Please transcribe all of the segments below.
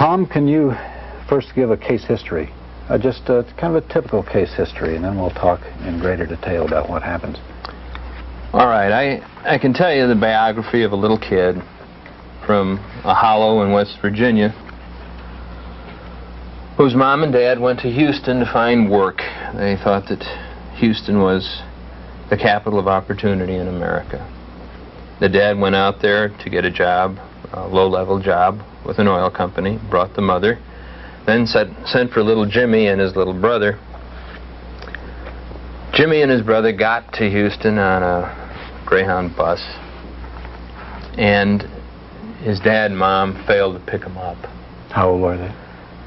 Tom, can you first give a case history? Just kind of a typical case history, and then we'll talk in greater detail about what happens. All right, I can tell you the biography of a little kid from a hollow in West Virginia whose mom and dad went to Houston to find work. They thought that Houston was the capital of opportunity in America. The dad went out there to get a job, a low-level job with an oil company, brought the mother, then sent for little Jimmy and his little brother. Jimmy and his brother got to Houston on a Greyhound bus, and his dad and mom failed to pick him up. How old were they?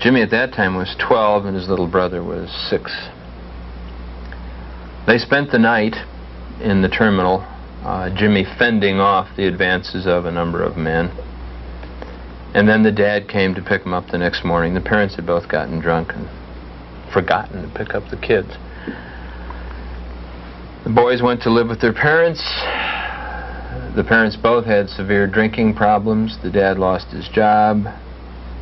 Jimmy at that time was 12 and his little brother was 6. They spent the night in the terminal, Jimmy fending off the advances of a number of men. And then the dad came to pick them up the next morning. The parents had both gotten drunk and forgotten to pick up the kids. The boys went to live with their parents. The parents both had severe drinking problems. The dad lost his job.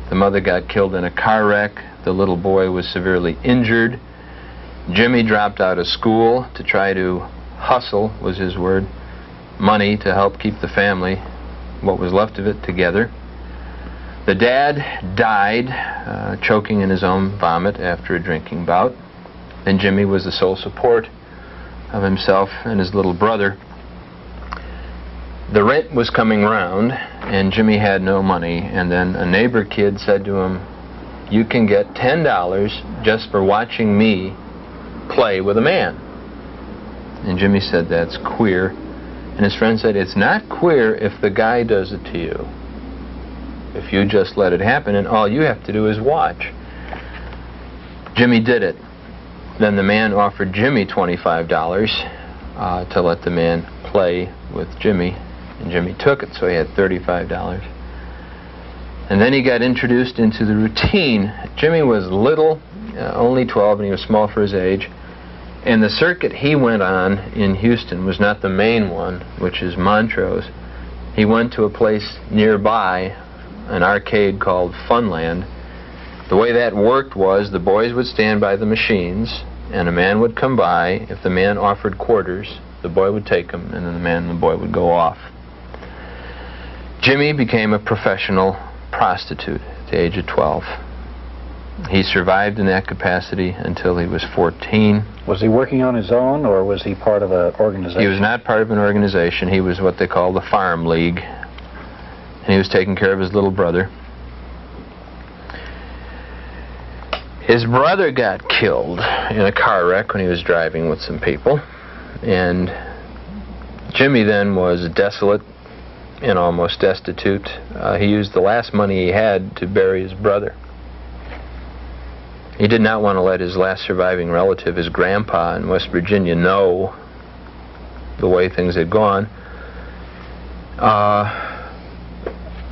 The mother got killed in a car wreck. The little boy was severely injured. Jimmy dropped out of school to try to hustle, was his word, money to help keep the family, what was left of it, together. The dad died, choking in his own vomit after a drinking bout. And Jimmy was the sole support of himself and his little brother. The rent was coming round, and Jimmy had no money. And then a neighbor kid said to him, "You can get $10 just for watching me play with a man." And Jimmy said, "That's queer." And his friend said, "It's not queer if the guy does it to you. If you just let it happen and all you have to do is watch." Jimmy did it. Then the man offered Jimmy $25 to let the man play with Jimmy, and Jimmy took it, so he had $35. And then he got introduced into the routine. Jimmy was little, only 12, and he was small for his age. And the circuit he went on in Houston was not the main one, which is Montrose. He went to a place nearby, an arcade called Funland. The way that worked was the boys would stand by the machines, and a man would come by. If the man offered quarters, the boy would take them, and then the man and the boy would go off. Jimmy became a professional prostitute at the age of 12. He survived in that capacity until he was 14. Was he working on his own, or was he part of an organization? He was not part of an organization. He was what they call the Farm League. And he was taking care of his little brother. His brother got killed in a car wreck when he was driving with some people. And Jimmy then was desolate and almost destitute. He used the last money he had to bury his brother. He did not want to let his last surviving relative, his grandpa in West Virginia, know the way things had gone.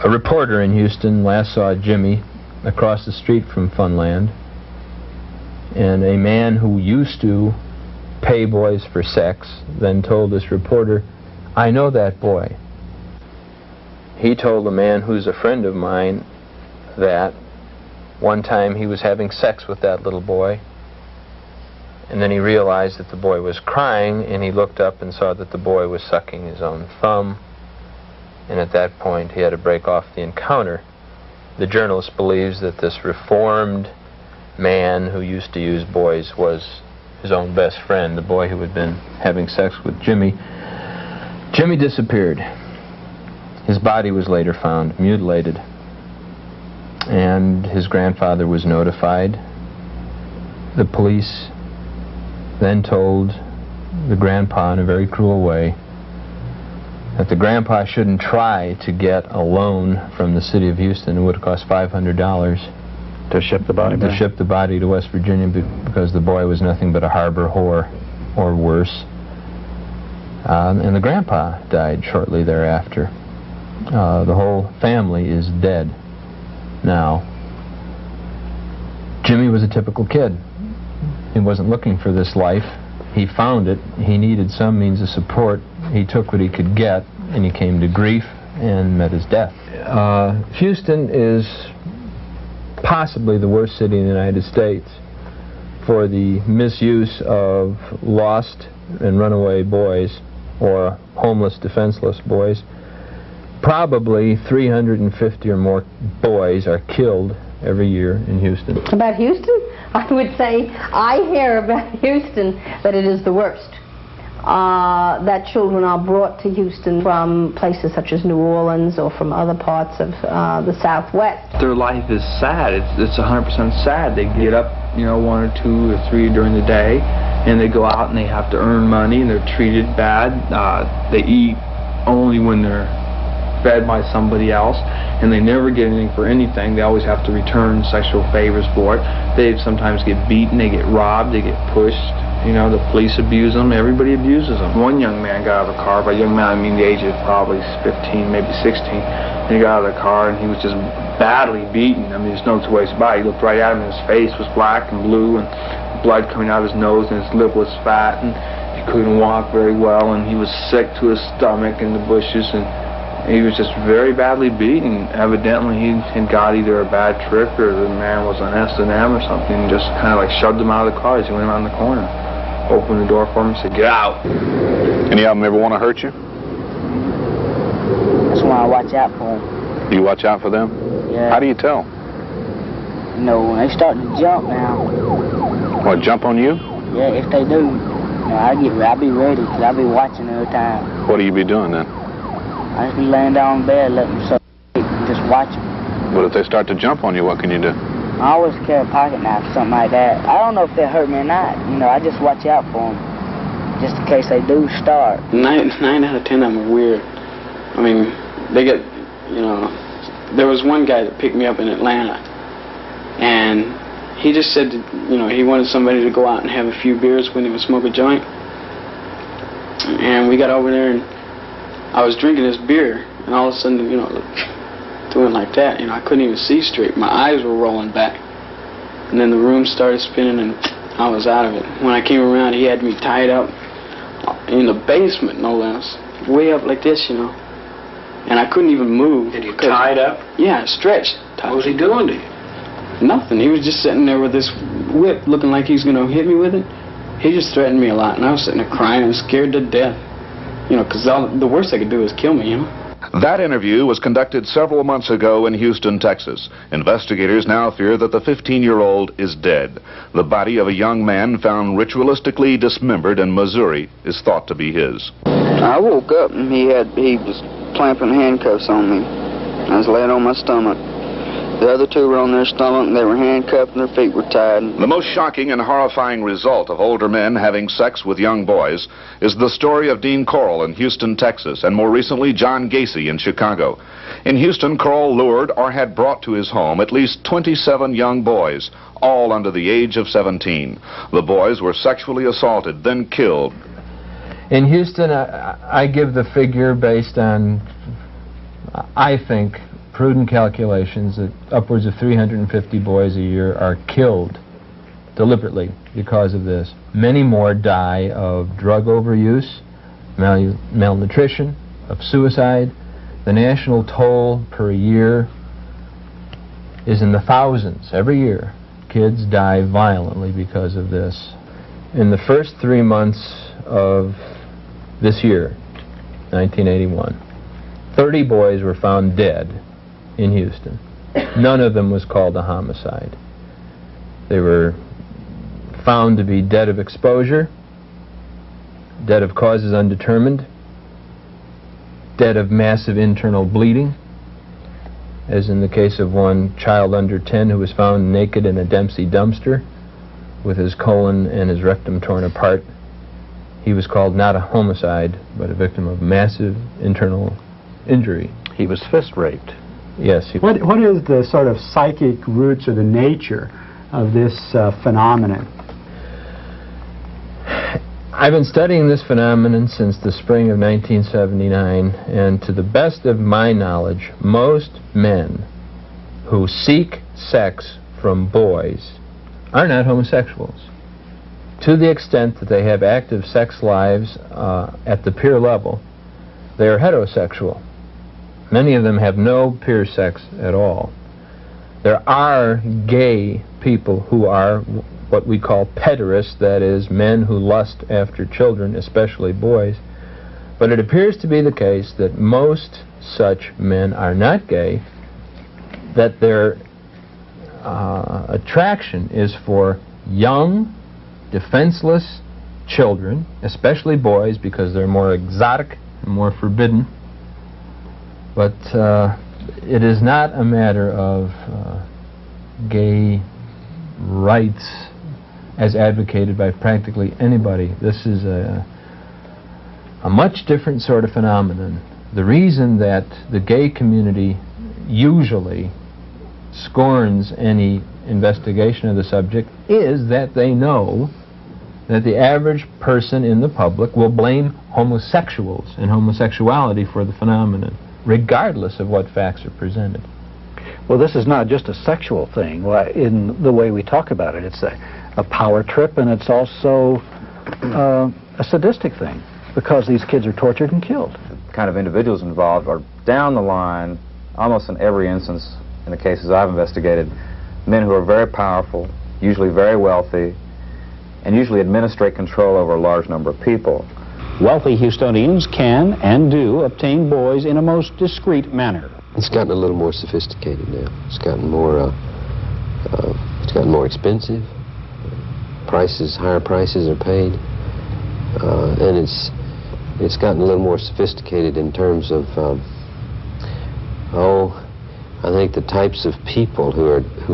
A reporter in Houston last saw Jimmy across the street from Funland, and a man who used to pay boys for sex then told this reporter, "I know that boy." He told a man who's a friend of mine that one time he was having sex with that little boy, and then he realized that the boy was crying, and he looked up and saw that the boy was sucking his own thumb, and at that point he had to break off the encounter. The journalist believes that this reformed man who used to use boys was his own best friend, the boy who had been having sex with Jimmy. Jimmy disappeared. His body was later found mutilated, and his grandfather was notified. The police then told the grandpa in a very cruel way that the grandpa shouldn't try to get a loan from the city of Houston. It would have cost $500 to ship the body back? To ship the body to West Virginia, because the boy was nothing but a harbor whore, or worse. And the grandpa died shortly thereafter. The whole family is dead now. Jimmy was a typical kid. He wasn't looking for this life. He found it. He needed some means of support. He took what he could get, and he came to grief and met his death. Houston is possibly the worst city in the United States for the misuse of lost and runaway boys or homeless, defenseless boys. Probably 350 or more boys are killed every year in Houston. About Houston? I would say I hear about Houston that it is the worst. That children are brought to Houston from places such as New Orleans or from other parts of the Southwest. Their life is sad. It's 100% sad. They get up, you know, 1 or 2 or 3 during the day, and they go out and they have to earn money, and they're treated bad. They eat only when they're fed by somebody else, and they never get anything for anything. They always have to return sexual favors for it. They sometimes get beaten, they get robbed, they get pushed. You know, the police abuse them, everybody abuses them. One young man got out of a car. By young man, I mean the age of probably 15, maybe 16. And he got out of the car, and he was just badly beaten. I mean, there's no two ways about it. He looked right at him, and his face was black and blue, and blood coming out of his nose, and his lip was fat, and he couldn't walk very well, and he was sick to his stomach in the bushes, and he was just very badly beaten. Evidently, he had got either a bad trip, or the man was on S&M or something, and just kind of like shoved him out of the car as he went around the corner. Opened the door for him and said, "Get out." Any of them ever want to hurt you? That's why I watch out for them. You watch out for them? Yeah. How do you tell? You know, when they start to jump now. What, jump on you? Yeah, if they do, you know, I'll be ready, because I'll be watching every time. What do you be doing then? I just be laying down in bed, letting them suck, just watch them. But if they start to jump on you, what can you do? I always carry a pocket knife, something like that. I don't know if they'll hurt me or not. You know, I just watch out for them, just in case they do start. 9 out of 10 of them are weird. I mean, they get, you know, there was one guy that picked me up in Atlanta, and he just said that, you know, he wanted somebody to go out and have a few beers when he would smoke a joint. And we got over there, and I was drinking this beer, and all of a sudden, you know, doing like that, you know, I couldn't even see straight. My eyes were rolling back. And then the room started spinning, and I was out of it. When I came around, he had me tied up in the basement, no less. Way up like this, you know. And I couldn't even move. Did you tied up? Yeah, stretched. What was he doing to you? Nothing. He was just sitting there with this whip looking like he's going to hit me with it. He just threatened me a lot, and I was sitting there crying and scared to death. You know, because the worst they could do is kill me, you know. That interview was conducted several months ago in Houston, Texas. Investigators now fear that the 15-year-old is dead. The body of a young man found ritualistically dismembered in Missouri is thought to be his. I woke up and he was clamping handcuffs on me. I was laying on my stomach. The other two were on their stomach, and they were handcuffed and their feet were tied. The most shocking and horrifying result of older men having sex with young boys is the story of Dean Corll in Houston, Texas, and more recently John Gacy in Chicago. In Houston, Corll lured or had brought to his home at least 27 young boys, all under the age of 17. The boys were sexually assaulted, then killed. In Houston, I give the figure based on, I think, prudent calculations that upwards of 350 boys a year are killed deliberately because of this. Many more die of drug overuse, malnutrition, of suicide. The national toll per year is in the thousands every year. Kids die violently because of this. In the first 3 months of this year, 1981, 30 boys were found dead in Houston. None of them was called a homicide. They were found to be dead of exposure, dead of causes undetermined, dead of massive internal bleeding, as in the case of one child under 10 who was found naked in a Dempsey dumpster with his colon and his rectum torn apart. He was called not a homicide, but a victim of massive internal injury. He was fist raped. Yes. What is the sort of psychic roots or the nature of this phenomenon? I've been studying this phenomenon since the spring of 1979, and to the best of my knowledge, most men who seek sex from boys are not homosexuals. To the extent that they have active sex lives at the peer level, they are heterosexual. Many of them have no peer sex at all. There are gay people who are what we call pederasts, that is, men who lust after children, especially boys. But it appears to be the case that most such men are not gay, that their attraction is for young, defenseless children, especially boys, because they're more exotic and more forbidden. But it is not a matter of gay rights as advocated by practically anybody. This is a much different sort of phenomenon. The reason that the gay community usually scorns any investigation of the subject is that they know that the average person in the public will blame homosexuals and homosexuality for the phenomenon, regardless of what facts are presented. Well, this is not just a sexual thing in the way we talk about it. It's a power trip, and it's also a sadistic thing, because these kids are tortured and killed. The kind of individuals involved are down the line, almost in every instance, in the cases I've investigated, men who are very powerful, usually very wealthy, and usually administrate control over a large number of people. Wealthy Houstonians can and do obtain boys in a most discreet manner. It's gotten a little more sophisticated now. It's gotten more expensive. Higher prices are paid, and it's gotten a little more sophisticated in terms of I think the types of people who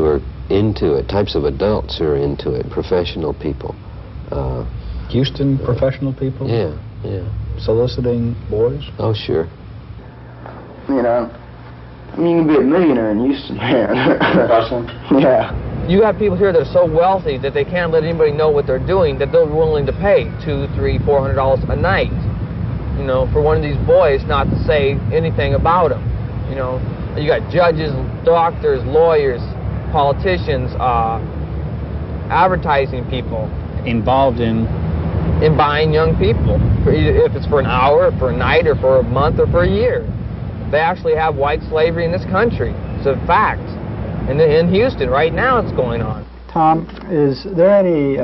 are into it, types of adults who are into it, professional people. Houston professional people? Yeah. Soliciting boys? Oh, sure. You know, I mean, you can be a millionaire in Houston, man. Yeah. You have people here that are so wealthy that they can't let anybody know what they're doing, that they're willing to pay $200, $300, $400 a night, you know, for one of these boys not to say anything about them. You know, you got judges, doctors, lawyers, politicians, advertising people involved in buying young people, if it's for an hour, for a night, or for a month, or for a year. They actually have white slavery in this country. It's a fact. And in Houston, right now, it's going on. Tom, is there any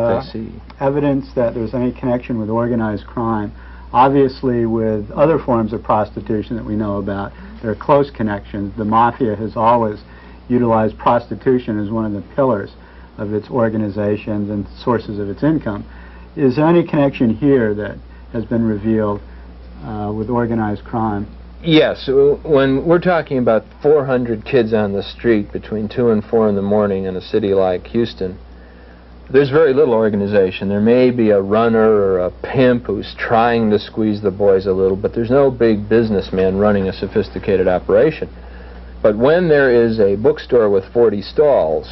evidence that there's any connection with organized crime? Obviously, with other forms of prostitution that we know about, there are close connections. The mafia has always utilized prostitution as one of the pillars of its organizations and sources of its income. Is there any connection here that has been revealed with organized crime? Yes, when we're talking about 400 kids on the street between 2 and 4 in the morning in a city like Houston, there's very little organization. There may be a runner or a pimp who's trying to squeeze the boys a little, but there's no big businessman running a sophisticated operation. But when there is a bookstore with 40 stalls,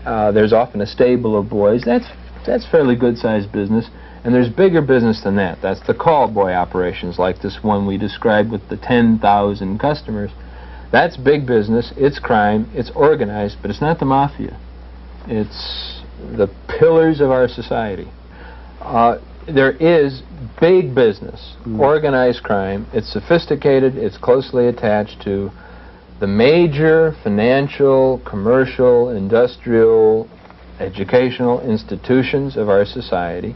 there's often a stable of boys. That's fairly good-sized business. And there's bigger business than that. That's the call boy operations, like this one we described with the 10,000 customers. That's big business, it's crime, it's organized, but it's not the mafia. It's the pillars of our society. There is big business, organized crime. It's sophisticated, it's closely attached to the major financial, commercial, industrial, educational institutions of our society.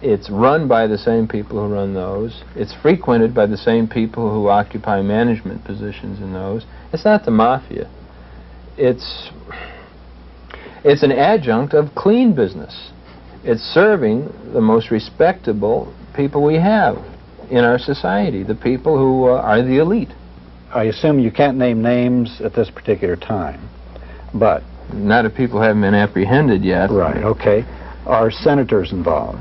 It's run by the same people who run those. It's frequented by the same people who occupy management positions in those. It's not the mafia. It's an adjunct of clean business. It's serving the most respectable people we have in our society, the people who are the elite. I assume you can't name names at this particular time, but... Not if people haven't been apprehended yet. Right, okay. Are senators involved?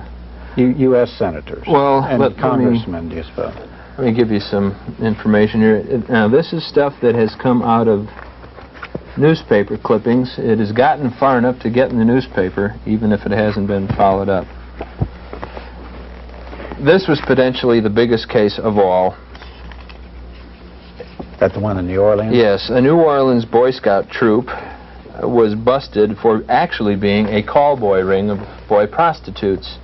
U.S. senators? Well, and congressmen, do you suppose? Let me give you some information here. Now, this is stuff that has come out of newspaper clippings. It has gotten far enough to get in the newspaper, even if it hasn't been followed up. This was potentially the biggest case of all. That the one in New Orleans? Yes, a New Orleans Boy Scout troop was busted for actually being a call boy ring of boy prostitutes.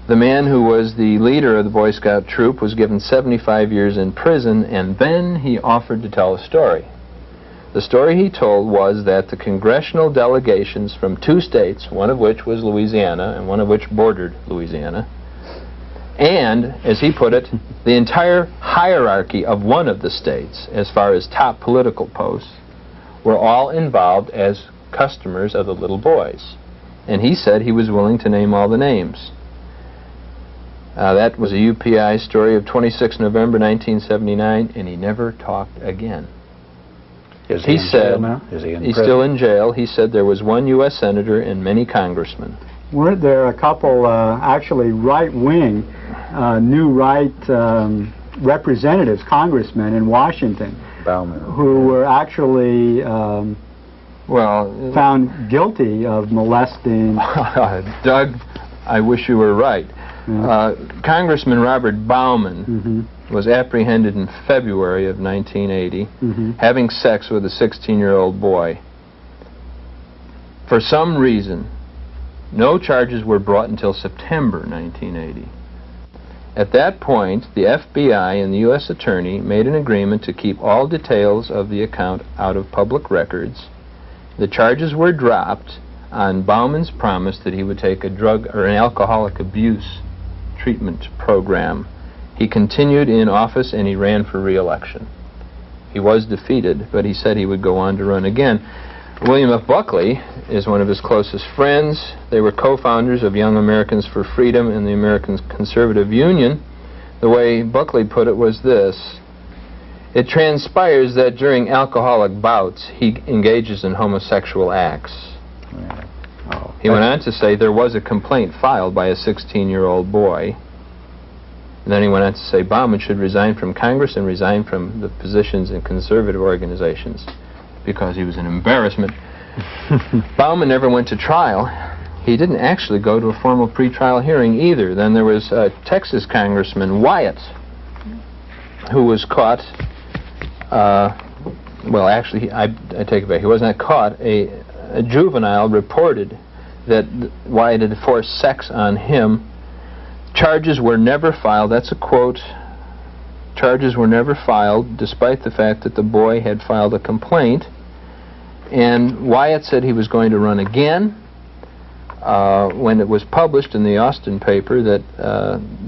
The man who was the leader of the Boy Scout troop was given 75 years in prison, and then he offered to tell a story. The story he told was that the congressional delegations from 2 states, one of which was Louisiana and one of which bordered Louisiana, and, as he put it, the entire hierarchy of one of the states, as far as top political posts, were all involved as customers of the little boys. And he said he was willing to name all the names. That was a UPI story of 26 November 1979, and he never talked again. Is he in jail now? Is he in he's prison? Still in jail. He said there was 1 U.S. senator and many congressmen. Weren't there a couple, actually right-wing, new right representatives, congressmen in Washington, who were actually found guilty of molesting? Doug, I wish you were right. Congressman Robert Bauman was apprehended in February of 1980 having sex with a 16-year-old boy. For some reason, no charges were brought until September 1980. At that point, the FBI and the U.S. Attorney made an agreement to keep all details of the account out of public records. The charges were dropped on Bauman's promise that he would take a drug or an alcoholic abuse treatment program. He continued in office and he ran for re-election. He was defeated, but he said he would go on to run again. William F. Buckley is one of his closest friends. They were co-founders of Young Americans for Freedom and the American Conservative Union. The way Buckley put it was this: it transpires that during alcoholic bouts he engages in homosexual acts. He went on to say there was a complaint filed by a 16-year-old boy. And then he went on to say Bauman should resign from Congress and resign from the positions in conservative organizations because he was an embarrassment. Bauman never went to trial. He didn't actually go to a formal pretrial hearing either. Then there was Texas Congressman Wyatt, who was caught, well, actually, I take it back. He was not caught. A juvenile reported that Wyatt had forced sex on him. Charges were never filed. That's a quote. Charges were never filed, despite the fact that the boy had filed a complaint. And Wyatt said he was going to run again. When it was published in the Austin paper that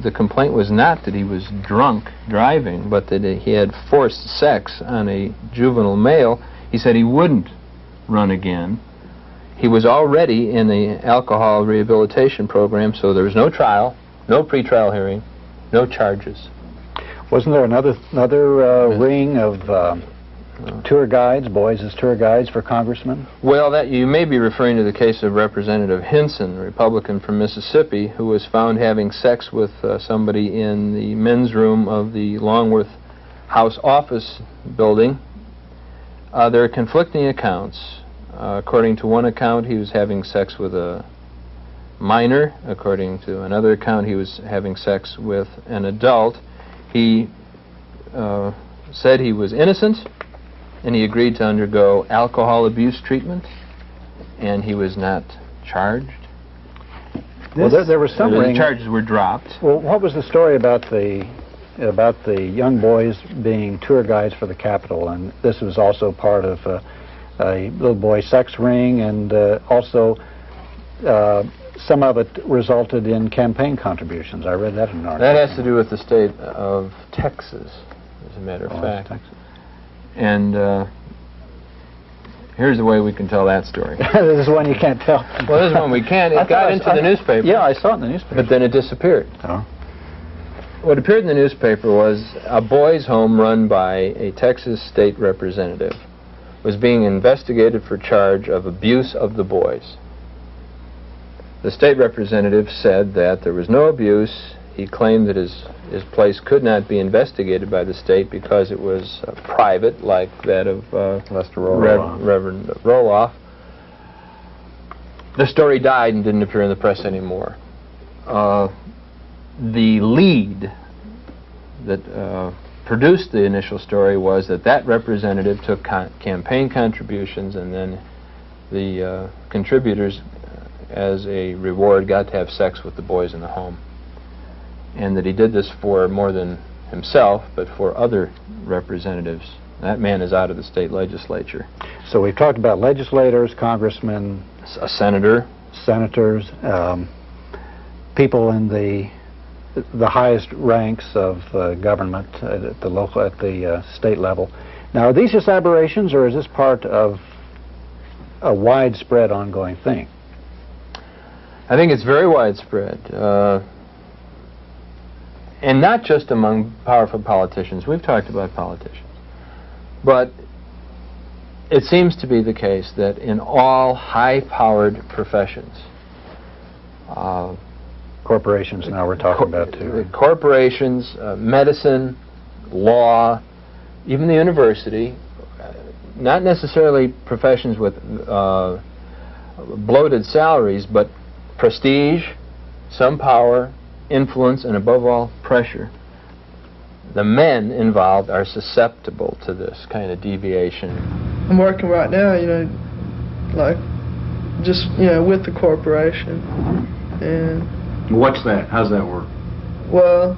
the complaint was not that he was drunk driving, but that he had forced sex on a juvenile male, he said he wouldn't run again. He was already in the alcohol rehabilitation program, so there was no trial, no pretrial hearing, no charges. Wasn't there another ring of tour guides, boys as tour guides for congressmen? Well, that you may be referring to the case of Representative Hinson, a Republican from Mississippi, who was found having sex with somebody in the men's room of the Longworth House office building. There are conflicting accounts. According to one account, he was having sex with a minor. According to another account, he was having sex with an adult. He said he was innocent, and he agreed to undergo alcohol abuse treatment, and he was not charged. Well, there was some the charges were dropped. Well, what was the story about the young boys being tour guides for the Capitol? And this was also part of a little boy sex ring, and also some of it resulted in campaign contributions. I read that in an article. That has to do with the state of Texas, as a matter of fact. Texas. And here's the way we can tell that story. This is one you can't tell. Well, this is one we can. It got into the newspaper. Yeah, I saw it in the newspaper. But then it disappeared. Oh. What appeared in the newspaper was a boys' home run by a Texas state representative was being investigated for charge of abuse of the boys. The state representative said that there was no abuse. He claimed that his place could not be investigated by the state because it was private, like that of Reverend Roloff. The story died and didn't appear in the press anymore. The lead that produced the initial story was that representative took campaign contributions, and then the contributors, as a reward, got to have sex with the boys in the home. And that he did this for more than himself, but for other representatives That man is out of the state legislature. So we've talked about legislators, congressmen, A senator. senators, people in the highest ranks of government at the state level. Now, are these just aberrations, or is this part of a widespread ongoing thing? I think it's very widespread. And not just among powerful politicians. We've talked about politicians. But it seems to be the case that in all high-powered professions, corporations now we're talking about too. Corporations, medicine, law, even the university, not necessarily professions with bloated salaries, but prestige, some power, influence, and above all, pressure. The men involved are susceptible to this kind of deviation. I'm working right now, like just, with the corporation. And what's that? How's that work? Well,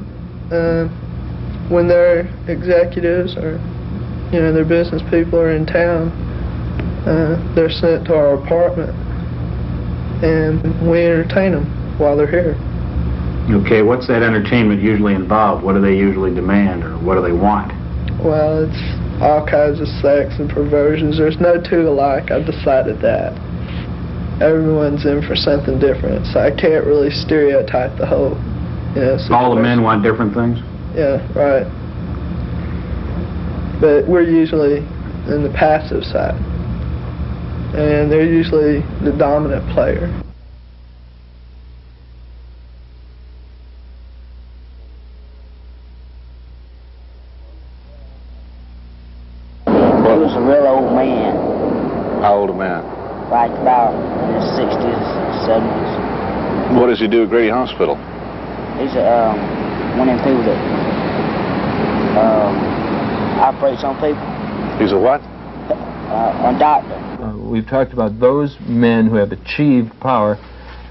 when their executives or, their business people are in town, they're sent to our apartment and we entertain them while they're here. Okay, what's that entertainment usually involve? What do they usually demand, or what do they want? Well, it's all kinds of sex and perversions. There's no two alike. I've decided that. Everyone's in for something different, so I can't really stereotype the whole, situation. All the men want different things? Yeah, right. But we're usually in the passive side, and they're usually the dominant player. He was a real old man. How old a man? Like about in his 60s, 70s. What does he do at Grady Hospital? He's one of them people that operates on people. He's a what? A doctor. We've talked about those men who have achieved power,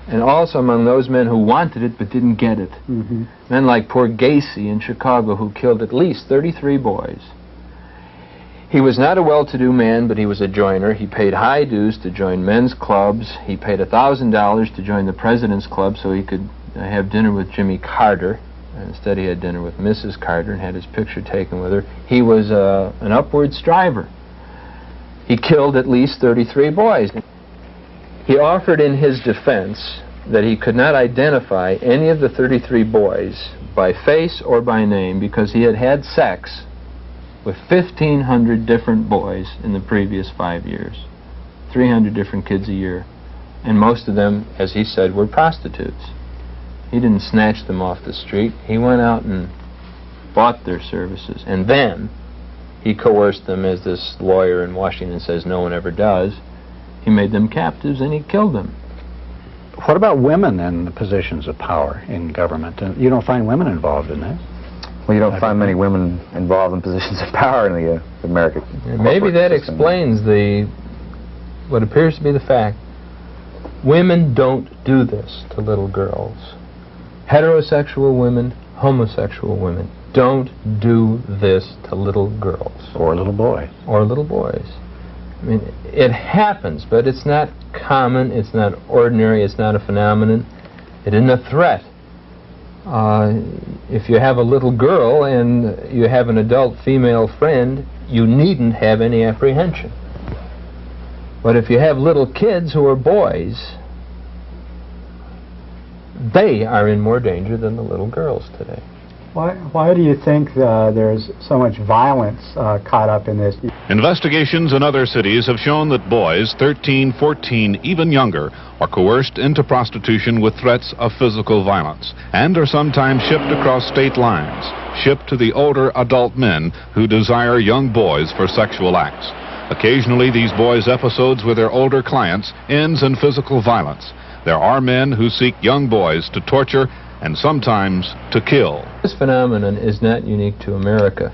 and also among those men who wanted it but didn't get it. Mm-hmm. Men like poor Gacy in Chicago, who killed at least 33 boys. He was not a well-to-do man, but he was a joiner. He paid high dues to join men's clubs. He paid $1,000 to join the President's Club so he could have dinner with Jimmy Carter. Instead, he had dinner with Mrs. Carter and had his picture taken with her. He was an upward striver. He killed at least 33 boys. He offered in his defense that he could not identify any of the 33 boys by face or by name because he had had sex with 1,500 different boys in the previous 5 years. 300 different kids a year. And most of them, as he said, were prostitutes. He didn't snatch them off the street. He went out and bought their services. And then he coerced them, as this lawyer in Washington says no one ever does. He made them captives and he killed them. What about women in the positions of power in government? You don't find women involved in that? Well, you don't find many women involved in positions of power in the American Maybe that system. explains what appears to be the fact. Women don't do this to little girls. Heterosexual women, homosexual women don't do this to little girls. Or little boys. Or little boys. I mean, it happens, but it's not common, it's not ordinary, it's not a phenomenon. It isn't a threat. If you have a little girl and you have an adult female friend, you needn't have any apprehension. But if you have little kids who are boys, they are in more danger than the little girls today. Why do you think there's so much violence caught up in this? Investigations in other cities have shown that boys 13, 14, even younger are coerced into prostitution with threats of physical violence and are sometimes shipped across state lines, shipped to the older adult men who desire young boys for sexual acts. Occasionally, these boys' episodes with their older clients ends in physical violence. There are men who seek young boys to torture and sometimes to kill. This phenomenon is not unique to America.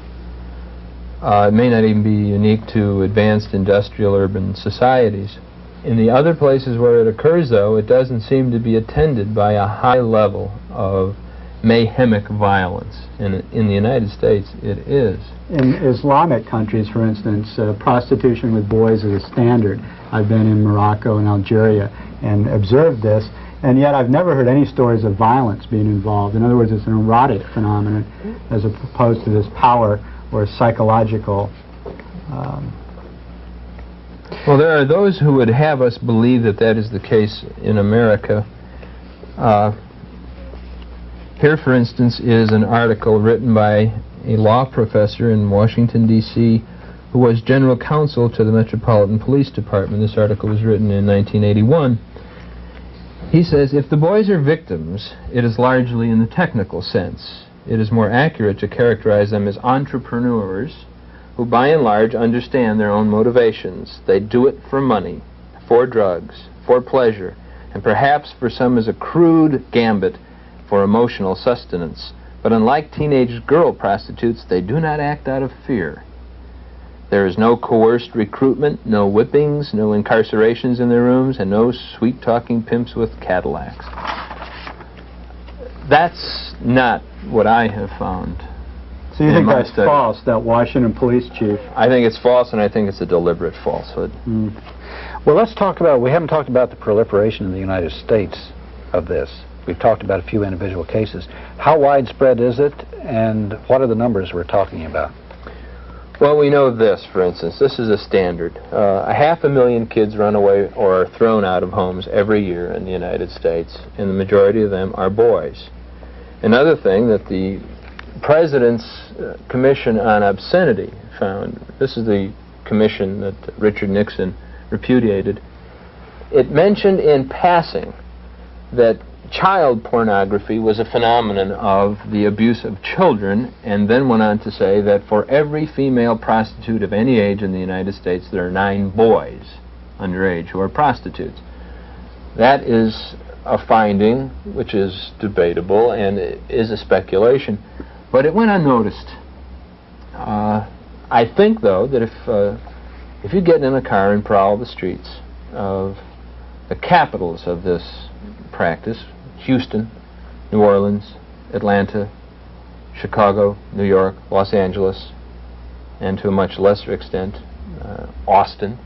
It may not even be unique to advanced industrial urban societies. In the other places where it occurs, though, it doesn't seem to be attended by a high level of mayhemic violence. And in the United States, it is. In Islamic countries, for instance, prostitution with boys is a standard. I've been in Morocco and Algeria and observed this, and yet I've never heard any stories of violence being involved. In other words, it's an erotic phenomenon as opposed to this power or psychological. Well, there are those who would have us believe that that is the case in America. Here, for instance, is an article written by a law professor in Washington, D.C., who was general counsel to the Metropolitan Police Department. This article was written in 1981. He says, if the boys are victims, it is largely in the technical sense. It is more accurate to characterize them as entrepreneurs who, by and large, understand their own motivations. They do it for money, for drugs, for pleasure, and perhaps for some as a crude gambit for emotional sustenance. But unlike teenage girl prostitutes, they do not act out of fear. There is no coerced recruitment, no whippings, no incarcerations in their rooms, and no sweet-talking pimps with Cadillacs. That's not what I have found. So you think that's false, that Washington police chief? I think it's false, and I think it's a deliberate falsehood. Well, let's talk about, we haven't talked about the proliferation in the United States of this. We've talked about a few individual cases. How widespread is it, and what are the numbers we're talking about? Well, we know this, for instance. This is a standard. 500,000 kids run away or are thrown out of homes every year in the United States, and the majority of them are boys. Another thing that the President's Commission on Obscenity found, this is the commission that Richard Nixon repudiated, it mentioned in passing that child pornography was a phenomenon of the abuse of children, and then went on to say that for every female prostitute of any age in the United States, there are 9 boys underage who are prostitutes. That is a finding which is debatable and is a speculation, but it went unnoticed. I think, though, that if you get in a car and prowl the streets of the capitals of this practice, Houston, New Orleans, Atlanta, Chicago, New York, Los Angeles, and to a much lesser extent, Austin,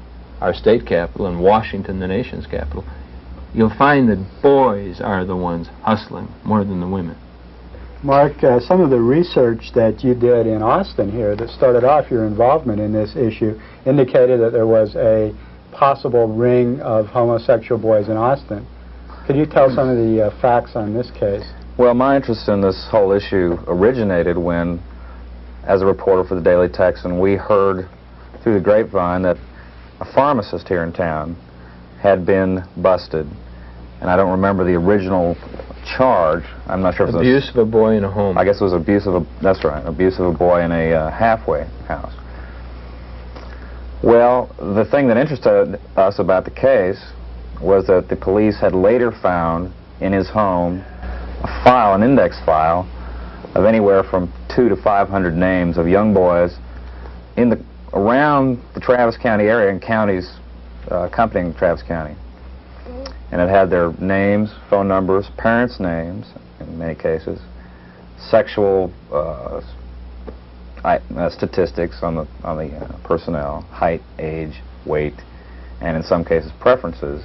our state capital, and Washington, the nation's capital, you'll find that boys are the ones hustling more than the women. Mark, some of the research that you did in Austin here that started off your involvement in this issue indicated that there was a possible ring of homosexual boys in Austin. Could you tell some of the facts on this case? Well, my interest in this whole issue originated when, as a reporter for the Daily Texan, we heard through the grapevine that a pharmacist here in town had been busted. And I don't remember the original charge. I'm not sure if it was abuse of a boy in a home. I guess it was abuse of a, that's right, abuse of a boy in a halfway house. Well, the thing that interested us about the case was that the police had later found in his home a file, an index file, of anywhere from 200 to 500 names of young boys in around the Travis County area and counties accompanying Travis County. And it had their names, phone numbers, parents' names, in many cases, sexual statistics on the personnel, height, age, weight, and in some cases preferences.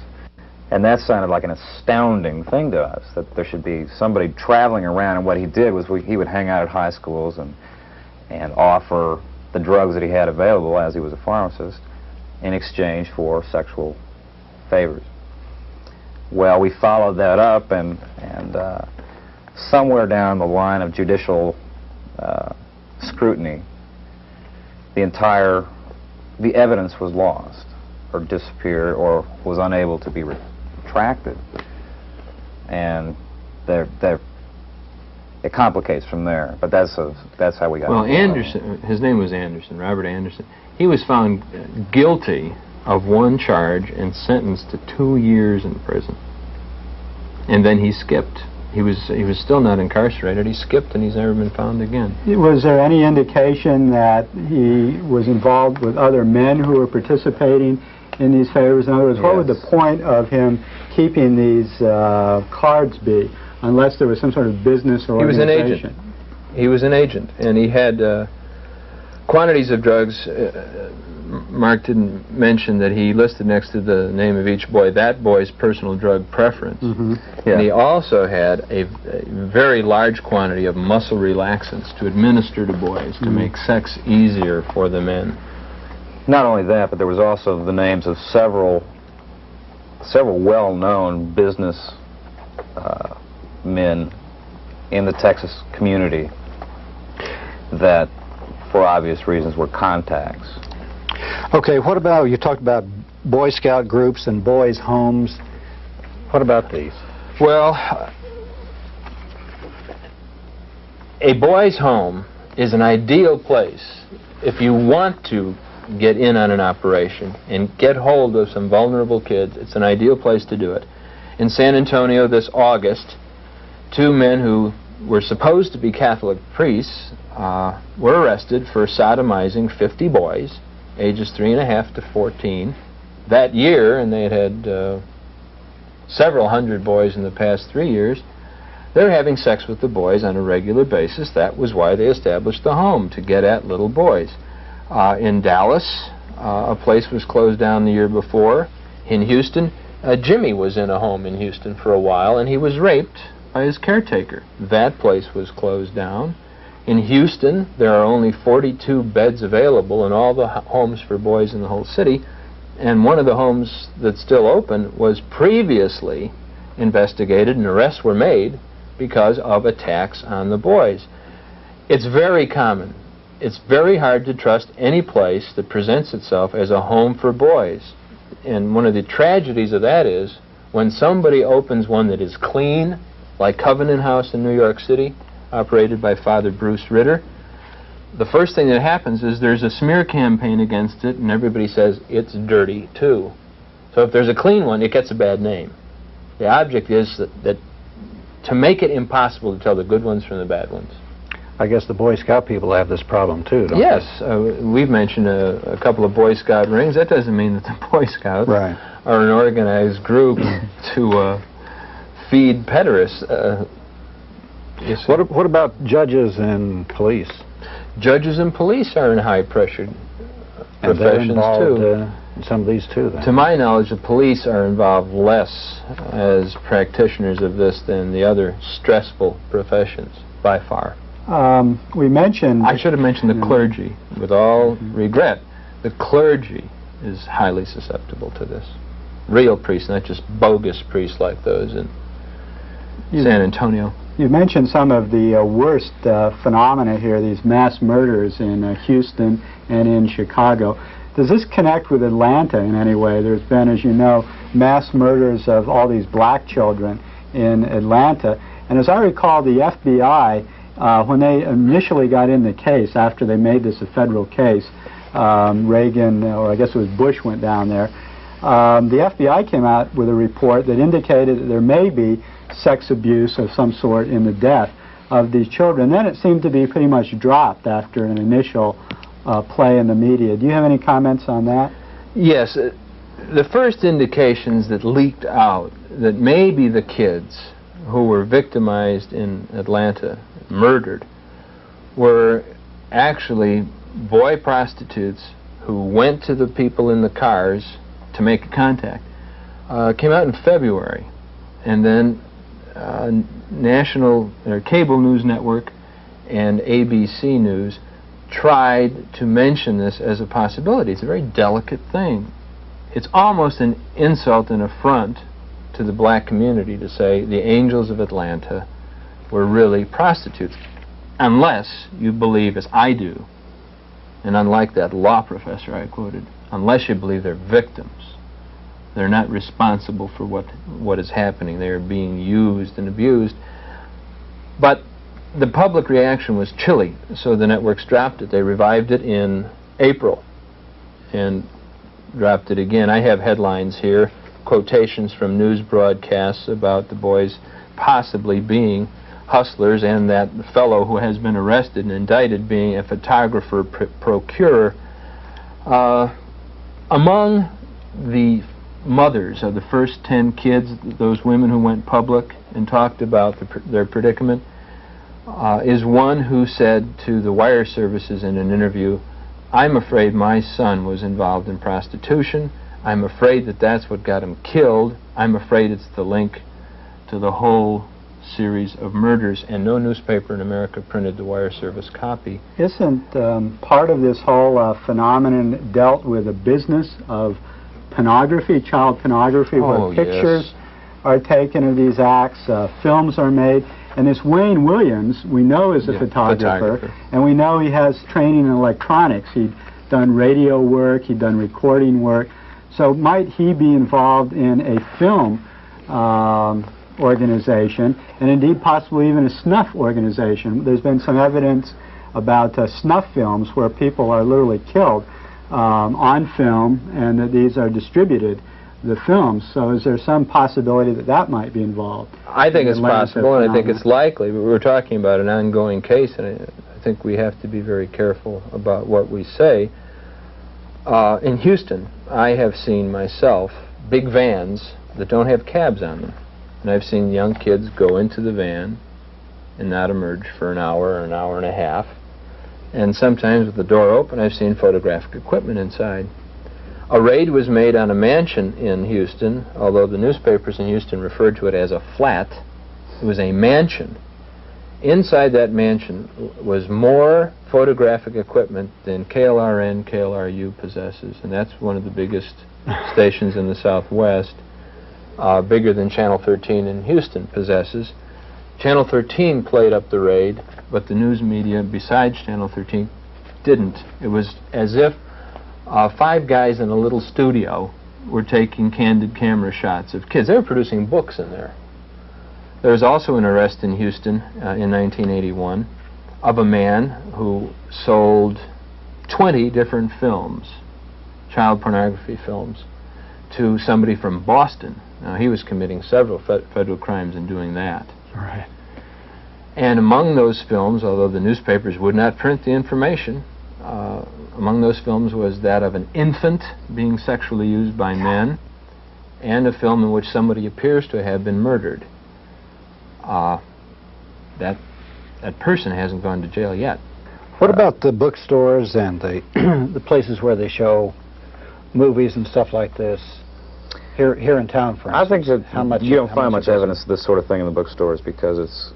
And that sounded like an astounding thing to us, that there should be somebody traveling around, and what he did was he would hang out at high schools and offer the drugs that he had available as he was a pharmacist in exchange for sexual favors. Well, we followed that up, and somewhere down the line of judicial scrutiny, the evidence was lost, or disappeared, or was unable to be retracted, and it complicates from there. But that's how we got. Well, Anderson, his name was Anderson, Robert Anderson. He was found guilty of one charge and sentenced to 2 years in prison. And then he skipped. He was still not incarcerated. He skipped, and he's never been found again. Was there any indication that he was involved with other men who were participating in these favors? In other words, what would the point of him keeping these cards be? unless there was some sort of business or organization. He was an agent, and he had quantities of drugs. Mark didn't mention that he listed next to the name of each boy that boy's personal drug preference. And he also had a very large quantity of muscle relaxants to administer to boys to make sex easier for the men. Not only that, but there was also the names of several well-known business men in the Texas community that, for obvious reasons, were contacts. Okay, what about, you talked about Boy Scout groups and boys' homes. What about these? Well, a boys' home is an ideal place if you want to get in on an operation and get hold of some vulnerable kids. It's an ideal place to do it. In San Antonio this August, 2 men who were supposed to be Catholic priests were arrested for sodomizing 50 boys, ages 3.5 to 14, that year, and they had had several hundred boys in the past 3 years. They're having sex with the boys on a regular basis. That was why they established the home, to get at little boys. In Dallas, a place was closed down the year before. In Houston, Jimmy was in a home in Houston for a while, and he was raped by his caretaker. That place was closed down. In Houston, there are only 42 beds available in all the homes for boys in the whole city, and one of the homes that's still open was previously investigated, and arrests were made because of attacks on the boys. It's very common. It's very hard to trust any place that presents itself as a home for boys. And one of the tragedies of that is when somebody opens one that is clean, like Covenant House in New York City, operated by Father Bruce Ritter, the first thing that happens is there's a smear campaign against it, and everybody says it's dirty too. So if there's a clean one, it gets a bad name. The object is that to make it impossible to tell the good ones from the bad ones. I guess the Boy Scout people have this problem too, don't yes, we've mentioned a couple of Boy Scout rings. That doesn't mean that the Boy Scouts are an organized group to feed pederasts. What about judges and police? Judges and police are in high-pressure professions and they're involved, too. In some of these too, then. To my knowledge, the police are involved less as practitioners of this than the other stressful professions, by far. We mentioned... I should have mentioned the clergy. With all regret, the clergy is highly susceptible to this. Real priests, not just bogus priests like those in San Antonio. You mentioned some of the worst phenomena here, these mass murders in Houston and in Chicago. Does this connect with Atlanta in any way? There's been, as you know, mass murders of all these black children in Atlanta. And as I recall, the FBI, when they initially got in the case, after they made this a federal case, Reagan, or I guess it was Bush, went down there, the FBI came out with a report that indicated that there may be sex abuse of some sort in the death of these children. Then it seemed to be pretty much dropped after an initial play in the media. Do you have any comments on that? Yes. The first indications that leaked out that maybe the kids who were victimized in Atlanta, murdered, were actually boy prostitutes who went to the people in the cars to make a contact. Came out in February, and then national cable news network and ABC News tried to mention this as a possibility. It's a very delicate thing. It's almost an insult and affront to the black community to say the Angels of Atlanta were really prostitutes, unless you believe, as I do, and unlike that law professor I quoted, unless you believe they're victims. They're not responsible for what is happening. They are being used and abused. But the public reaction was chilly, so the networks dropped it. They revived it in April and dropped it again. I have headlines here, quotations from news broadcasts about the boys possibly being hustlers, and that fellow who has been arrested and indicted being a photographer procurer. Among the mothers of the first 10 kids, those women who went public and talked about their predicament, is one who said to the wire services in an interview, "I'm afraid my son was involved in prostitution. I'm afraid that that's what got him killed. I'm afraid it's the link to the whole series of murders," and no newspaper in America printed the wire service copy. Isn't part of this whole phenomenon dealt with a business of pornography, child pornography, where pictures are taken of these acts, films are made, and this Wayne Williams, we know is a photographer, and we know he has training in electronics. He'd done radio work, he'd done recording work, so might he be involved in a film organization, and indeed possibly even a snuff organization? There's been some evidence about snuff films where people are literally killed on film, and that these are distributed, the films. So is there some possibility that that might be involved? I think it's possible, and I think it's likely, but we're talking about an ongoing case, and I think we have to be very careful about what we say. In Houston, I have seen myself big vans that don't have cabs on them. And I've seen young kids go into the van and not emerge for an hour or an hour and a half. And sometimes with the door open, I've seen photographic equipment inside. A raid was made on a mansion in Houston, although the newspapers in Houston referred to it as a flat. It was a mansion. Inside that mansion was more photographic equipment than KLRN, KLRU possesses, and that's one of the biggest stations in the Southwest. Bigger than Channel 13 in Houston possesses. Channel 13 played up the raid, but the news media besides Channel 13 didn't. It was as if 5 guys in a little studio were taking candid camera shots of kids. They were producing books in there. There was also an arrest in Houston in 1981 of a man who sold 20 different films, child pornography films, to somebody from Boston. Now, he was committing several federal crimes in doing that. Right. And among those films, although the newspapers would not print the information, among those films was that of an infant being sexually used by men, and a film in which somebody appears to have been murdered. That person hasn't gone to jail yet. What about the bookstores and the the places where they show movies and stuff like this? Here in town, for instance. I think that you don't find much evidence of this sort of thing in the bookstores, because it's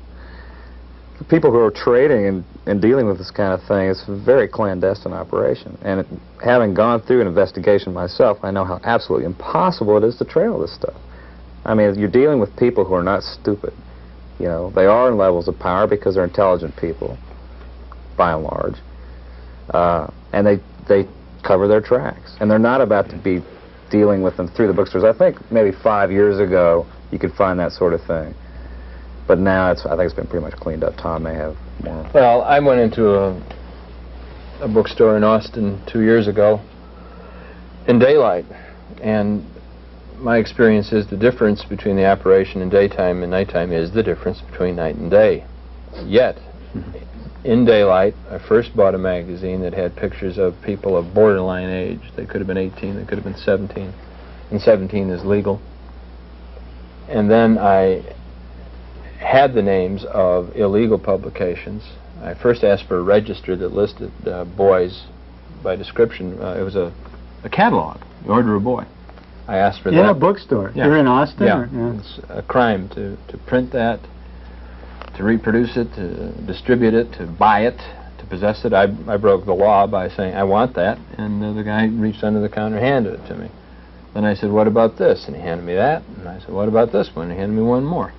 the people who are trading and dealing with this kind of thing. It's a very clandestine operation, and having gone through an investigation myself, I know how absolutely impossible it is to trail this stuff. I mean, you're dealing with people who are not stupid. You know, they are in levels of power because they're intelligent people, by and large, and they cover their tracks, and they're not about to be dealing with them through the bookstores. I think maybe 5 years ago you could find that sort of thing, but now I think it's been pretty much cleaned up. Tom may have more. Well, I went into a bookstore in Austin 2 years ago in daylight, and my experience is the difference between the operation in daytime and nighttime is the difference between night and day. Yet, in daylight, I first bought a magazine that had pictures of people of borderline age. They could have been 18, they could have been 17, and 17 is legal. And then I had the names of illegal publications. I first asked for a register that listed boys by description. It was a catalog, the order of boy. I asked for that. In a bookstore? Yeah. You're in Austin? Yeah. Or, yeah. It's a crime to print that, to reproduce it, to distribute it, to buy it, to possess it. I broke the law by saying, I want that, and the guy reached under the counter and handed it to me. Then I said, what about this? And he handed me that, and I said, what about this one? And he handed me one more.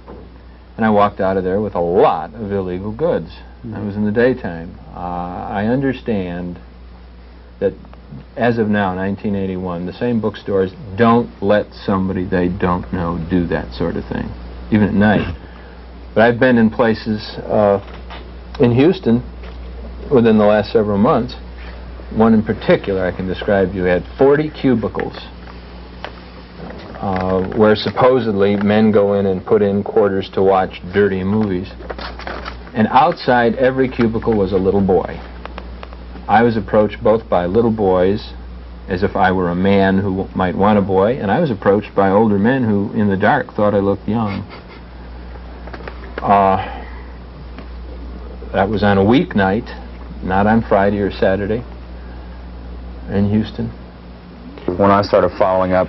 And I walked out of there with a lot of illegal goods. That was in the daytime. I understand that as of now, 1981, the same bookstores don't let somebody they don't know do that sort of thing, even at night. But I've been in places in Houston within the last several months. One in particular I can describe to you had 40 cubicles where supposedly men go in and put in quarters to watch dirty movies. And outside every cubicle was a little boy. I was approached both by little boys as if I were a man who might want a boy, and I was approached by older men who, in the dark, thought I looked young. That was on a weeknight, not on Friday or Saturday, in Houston. When I started following up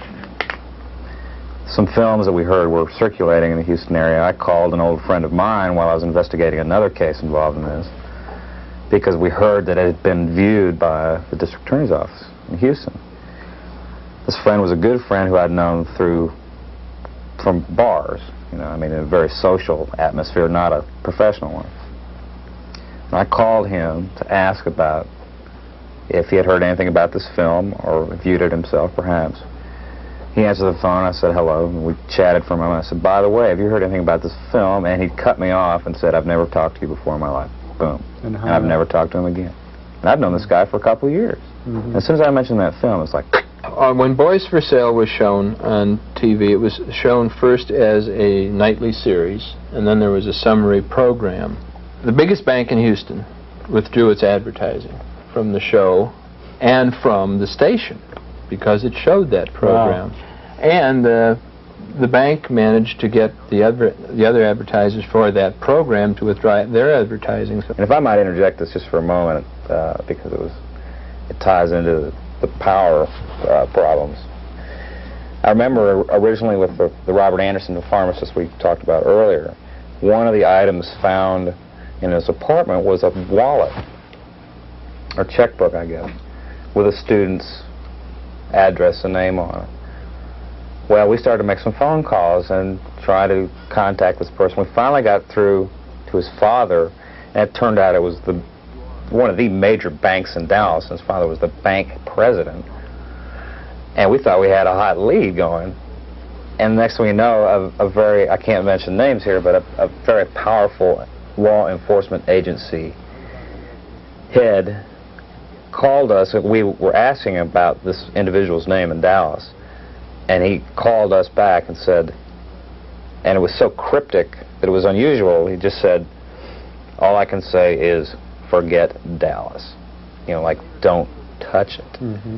some films that we heard were circulating in the Houston area, I called an old friend of mine while I was investigating another case involved in this, because we heard that it had been viewed by the district attorney's office in Houston. This friend was a good friend who I'd known from bars, you know, I mean, in a very social atmosphere, not a professional one. And I called him to ask about if he had heard anything about this film or viewed it himself, perhaps. He answered the phone. I said hello, and we chatted for a moment. I said, by the way, have you heard anything about this film? And he cut me off and said, I've never talked to you before in my life. Boom. And I've never talked to him again. And I've known this guy for a couple of years. And as soon as I mentioned that film, it's like... When Boys for Sale was shown on TV, it was shown first as a nightly series, and then there was a summary program. The biggest bank in Houston withdrew its advertising from the show and from the station because it showed that program. Wow. And the bank managed to get the other advertisers for that program to withdraw their advertising. And if I might interject this just for a moment, because it ties into the power problems. I remember originally with the Robert Anderson, the pharmacist we talked about earlier, one of the items found in his apartment was a wallet, or checkbook, I guess, with a student's address and name on it. Well, we started to make some phone calls and try to contact this person. We finally got through to his father, and it turned out it was one of the major banks in Dallas, and his father was the bank president. And we thought we had a hot lead going. And next thing we know, a very, I can't mention names here, but a very powerful law enforcement agency head called us. We were asking about this individual's name in Dallas, and he called us back and said, and it was so cryptic that it was unusual, he just said, all I can say is, forget Dallas. You know, like, don't touch it. Mm-hmm.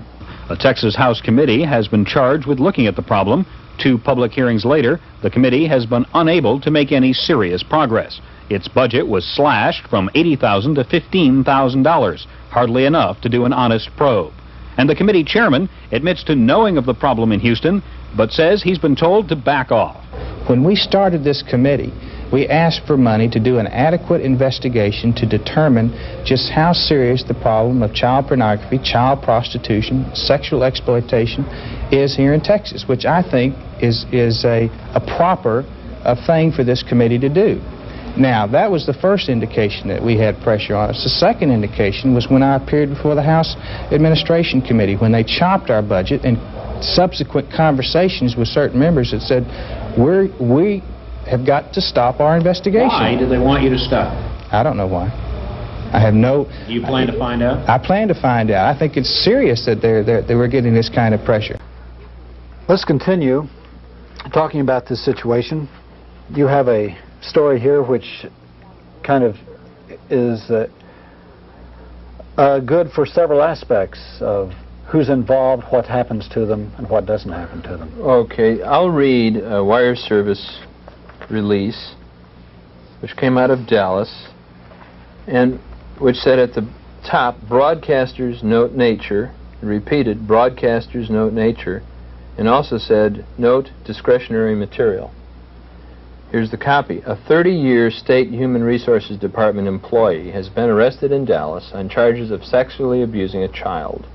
A Texas House committee has been charged with looking at the problem. 2 public hearings later, the committee has been unable to make any serious progress. Its budget was slashed from $80,000 to $15,000, hardly enough to do an honest probe. And the committee chairman admits to knowing of the problem in Houston, but says he's been told to back off. When we started this committee, we asked for money to do an adequate investigation to determine just how serious the problem of child pornography, child prostitution, sexual exploitation is here in Texas, which I think is a proper thing for this committee to do. Now, that was the first indication that we had pressure on us. The second indication was when I appeared before the House Administration Committee, when they chopped our budget, and subsequent conversations with certain members that said, we have got to stop our investigation. Why do they want you to stop? I don't know why. I have no... Do you plan to find out? I plan to find out. I think it's serious that they were getting this kind of pressure. Let's continue talking about this situation. You have a story here which kind of is good for several aspects of who's involved, what happens to them, and what doesn't happen to them. Okay, I'll read a wire service release which came out of Dallas, and which said at the top, broadcasters note nature, repeated, broadcasters note nature, and also said, note discretionary material. Here's the copy. A 30-year State Human Resources Department employee has been arrested in Dallas on charges of sexually abusing a child.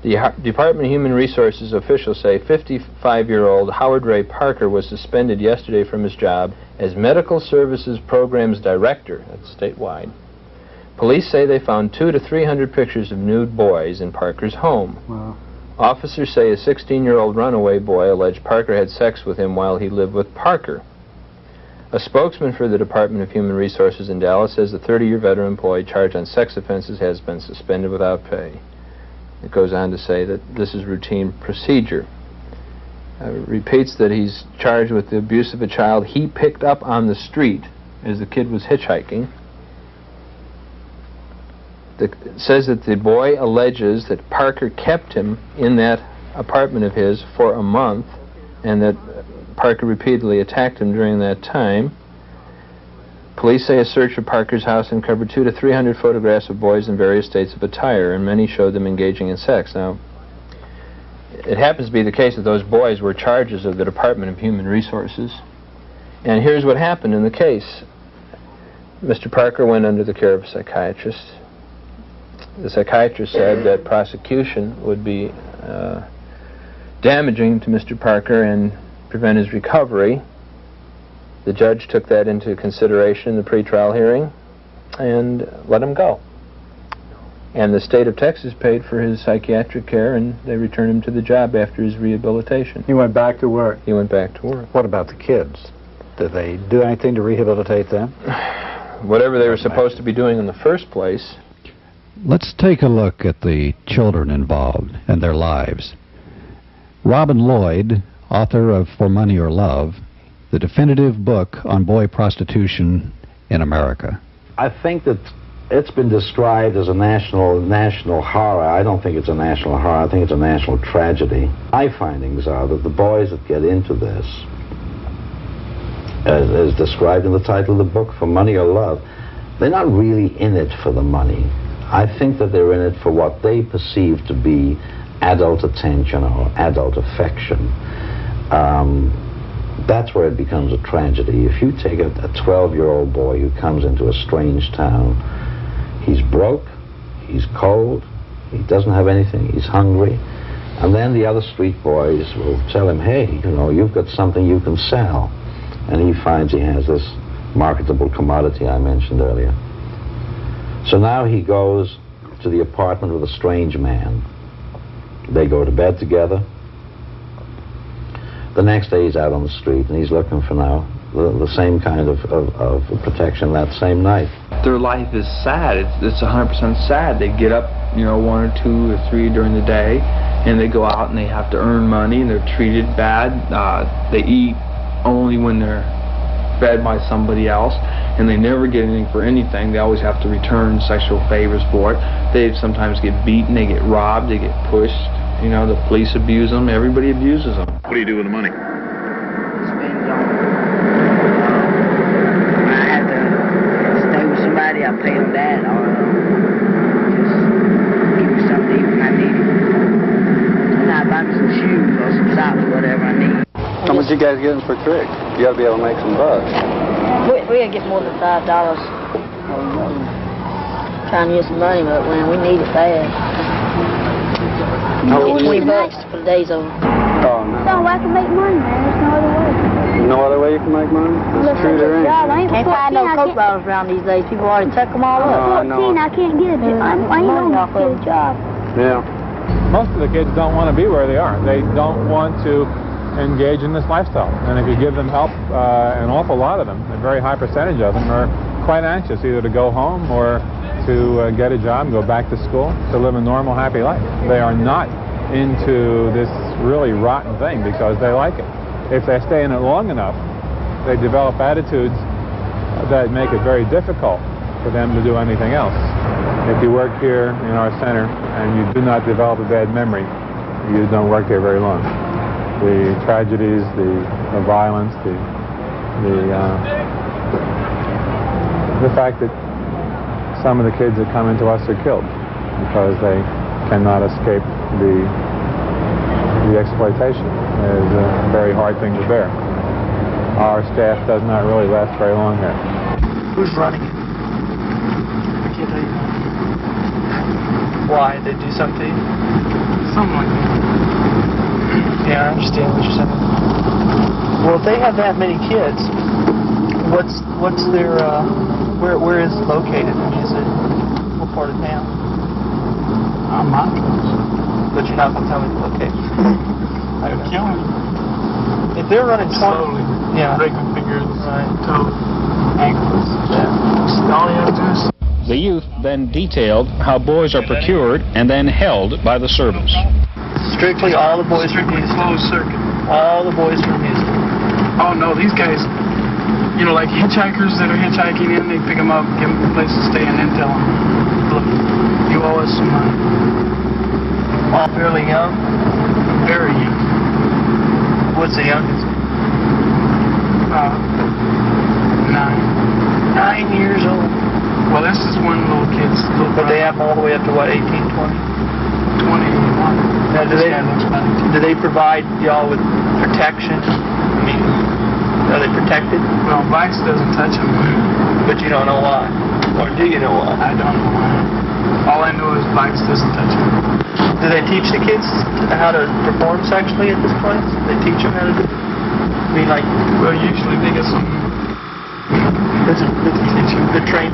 The Department of Human Resources officials say 55-year-old Howard Ray Parker was suspended yesterday from his job as Medical Services Programs Director, that's statewide. Police say they found 200 to 300 pictures of nude boys in Parker's home. Wow. Officers say a 16-year-old runaway boy alleged Parker had sex with him while he lived with Parker. A spokesman for the Department of Human Resources in Dallas says the 30-year veteran employee charged on sex offenses has been suspended without pay. It goes on to say that this is routine procedure. It repeats that he's charged with the abuse of a child he picked up on the street as the kid was hitchhiking. says that the boy alleges that Parker kept him in that apartment of his for a month, and that Parker repeatedly attacked him during that time. Police say a search of Parker's house uncovered 200 to 300 photographs of boys in various states of attire, and many showed them engaging in sex. Now, it happens to be the case that those boys were charges of the Department of Human Resources. And here's what happened in the case. Mr. Parker went under the care of a psychiatrist. The psychiatrist said that prosecution would be damaging to Mr. Parker and prevent his recovery. The judge took that into consideration in the pretrial hearing and let him go. And the state of Texas paid for his psychiatric care, and they returned him to the job after his rehabilitation. He went back to work. He went back to work. What about the kids? Did they do anything to rehabilitate them? Whatever they were supposed to be doing in the first place. Let's take a look at the children involved and their lives. Robin Lloyd, author of For Money or Love, the definitive book on boy prostitution in America. I think that it's been described as a national horror. I don't think it's a national horror. I think it's a national tragedy. My findings are that the boys that get into this, as described in the title of the book, For Money or Love, they're not really in it for the money. I think that they're in it for what they perceive to be adult attention or adult affection. That's where it becomes a tragedy. If you take a 12-year-old boy who comes into a strange town, he's broke, he's cold, he doesn't have anything, he's hungry, and then the other street boys will tell him, hey, you know, you've got something you can sell. And he finds he has this marketable commodity I mentioned earlier. So now he goes to the apartment with a strange man. They go to bed together. The next day he's out on the street, and he's looking for now the same kind of protection that same night. Their life is sad. It's 100% sad. They get up, you know, 1 or 2 or 3 during the day, and they go out and they have to earn money, and they're treated bad. They eat only when they're fed by somebody else, and they never get anything for anything. They always have to return sexual favors for it. They sometimes get beaten, they get robbed, they get pushed. You know, the police abuse them, everybody abuses them. What do you do with the money? Spends on when I have to stay with somebody, I pay them that, or just give me something to eat when I need it. And I buy me some shoes or some socks, whatever I need. How much you guys getting for trick? You gotta be able to make some bucks. We gotta get more than $5. Trying to use some money, but when we need it bad. $20 for the day's over. Oh, no. No way I can make money, man. There's no other way. No other way you can make money? That's true, there ain't. Can't find no Coke bottles around these days. People already took them all up. 14, I can't get a job. I ain't gonna get a job. Yeah. Most of the kids don't want to be where they are. They don't want to engage in this lifestyle. And if you give them help, an awful lot of them, a very high percentage of them, are quite anxious either to go home or to get a job, go back to school, to live a normal, happy life. They are not into this really rotten thing because they like it. If they stay in it long enough, they develop attitudes that make it very difficult for them to do anything else. If you work here in our center and you do not develop a bad memory, you don't work here very long. The tragedies, the violence, the fact that some of the kids that come into us are killed because they cannot escape the exploitation. Is a very hard thing to bear. Our staff does not really last very long here. Who's running it? I can't tell you. Why? They do something to you? Something like that. Yeah, I understand what you're saying. Well, if they have that many kids, what's their where is it located? I mean, is it what part of town? I'm not. But you're not gonna tell me the location. They'll kill him. If they're running 20, slowly, yeah, breaking fingers, right, toes, ankles, yeah. All you have to do is. The youth then detailed how boys are procured and then held by the service. Strictly all the boys from music. Closed circuit. All the boys from music. Oh no, these guys, you know, like hitchhikers that are hitchhiking in, they pick them up, give them a place to stay, and then tell them, look, boys some money. All fairly young? Very young. What's the youngest? 9 years old. Well, this is one little kid's little But they have them all the way up to what, 18, 20? 21. Now, do they provide y'all with protection? I mean, are they protected? Well, Vice doesn't touch them. But you don't know why. Or do you know why? I don't know why. All I know is Vice doesn't touch them. Do they teach the kids how to perform sexually at this place? They teach them how to do it? I mean, like... Well, usually they get some... They're trained.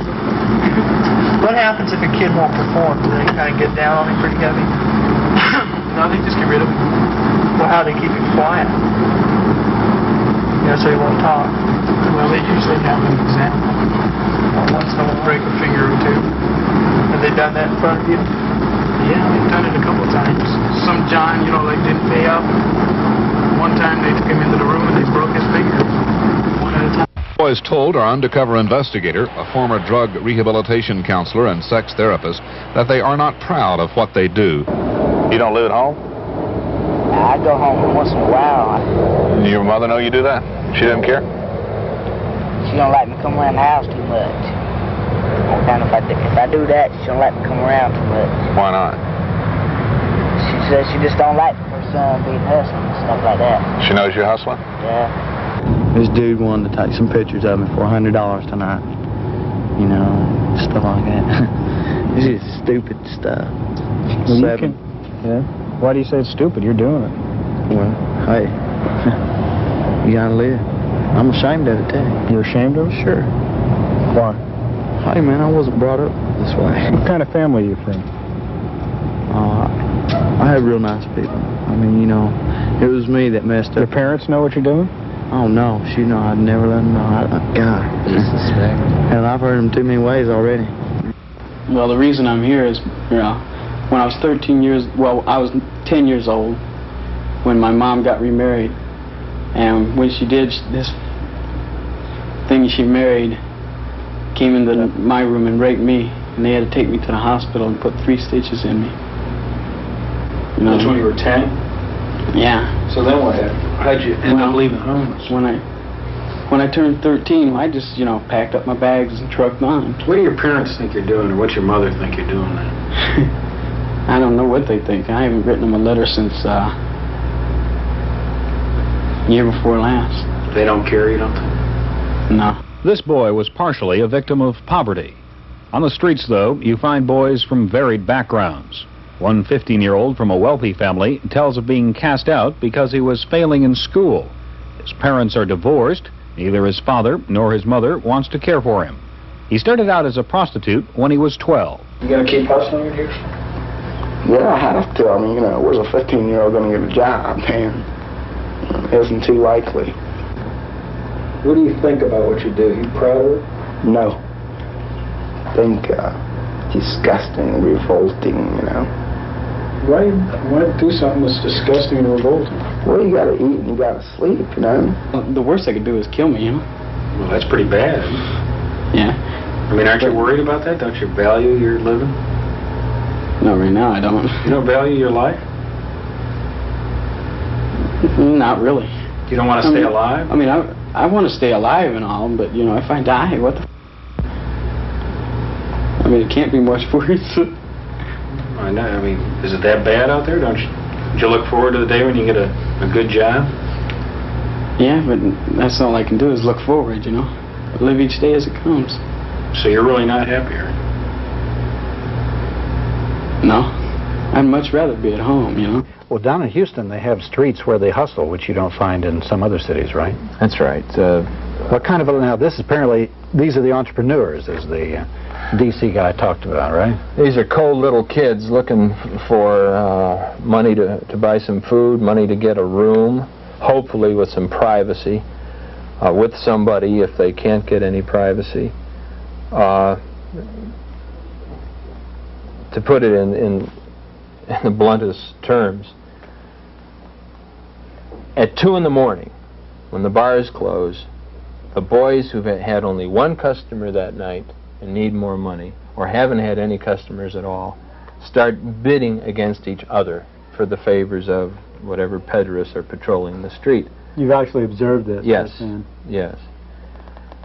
What happens if a kid won't perform? Do they kind of get down on him pretty heavy? No, they just get rid of him. Well, how do they keep him quiet? You know, so he won't talk. Well, they usually have an example. Once in a while. Break a finger or two. Have they done that in front of you? Yeah, they've done it a couple times. Some John, you know, like didn't pay up. One time they took him into the room and they broke his finger. One at a time. Boys told our undercover investigator, a former drug rehabilitation counselor and sex therapist, that they are not proud of what they do. You don't live at home? I go home once in a while. Your mother know you do that? She doesn't care? She don't like me come around the house too much. And if I do that, she don't like me come around too much. Why not? She says she just don't like her son being hustling and stuff like that. She knows you're hustling? Yeah. This dude wanted to take some pictures of me for $100 tonight. You know, stuff like that. It's just stupid stuff. Yeah. Why do you say it's stupid? You're doing it. Well, hey, you gotta live. I'm ashamed of it too. You're ashamed of it? Sure. Why? Hey man, I wasn't brought up this way. What kind of family are you from? I have real nice people. I mean, you know, it was me that messed up. Your parents know what you're doing? Oh no, she know. I'd never let them know. God. Hell, I've heard them too many ways already. Well, the reason I'm here is, you know, when I was 13 years, well, I was 10 years old when my mom got remarried. And when she did, this thing she married came into my room and raped me. And they had to take me to the hospital and put 3 stitches in me. You know, That's when you were 10? Yeah. So then what happened? How'd you end up leaving home? When I turned 13, I just, you know, packed up my bags and trucked on. What do your parents think you're doing, or what's your mother think you're doing then? I don't know what they think. I haven't written them a letter since year before last. They don't care, you don't think? No. This boy was partially a victim of poverty. On the streets, though, you find boys from varied backgrounds. One 15-year-old from a wealthy family tells of being cast out because he was failing in school. His parents are divorced. Neither his father nor his mother wants to care for him. He started out as a prostitute when he was 12. You gonna keep hustling here? Yeah, I have to. I mean, you know, where's a 15-year-old going to get a job, man? It isn't too likely. What do you think about what you do? You proud of it? No. I think disgusting, revolting, you know. Why do something that's disgusting and revolting? Well, you gotta eat and you gotta sleep, you know. The worst they could do is kill me, you know. Well, that's pretty bad. Yeah. I mean, aren't you worried about that? Don't you value your living? No, right now I don't. You don't value your life? Not really. You don't want to stay alive? I mean, I want to stay alive and all, but, you know, if I die, what the I mean, it can't be much worse. I know. I mean, is it that bad out there? Don't you look forward to the day when you get a good job? Yeah, but that's all I can do is look forward, you know. Live each day as it comes. So you're really not happy, are you? No. I'd much rather be at home, you know. Well, down in Houston, they have streets where they hustle, which you don't find in some other cities, right? That's right. What kind of, now this is apparently, these are the entrepreneurs, as the D.C. guy talked about, right? These are cold little kids looking for money to buy some food, money to get a room, hopefully with some privacy, with somebody if they can't get any privacy. To put it in the bluntest terms, at 2 in the morning, when the bars close, the boys who've had only one customer that night and need more money, or haven't had any customers at all, start bidding against each other for the favors of whatever pederasts are patrolling the street. You've actually observed this? Yes, yes.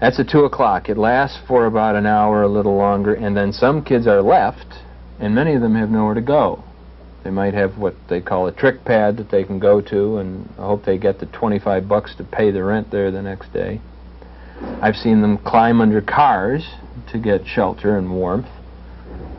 That's at 2 o'clock. It lasts for about an hour, a little longer, and then some kids are left, and many of them have nowhere to go. They might have what they call a trick pad that they can go to, and I hope they get the $25 to pay the rent there the next day. I've seen them climb under cars to get shelter and warmth.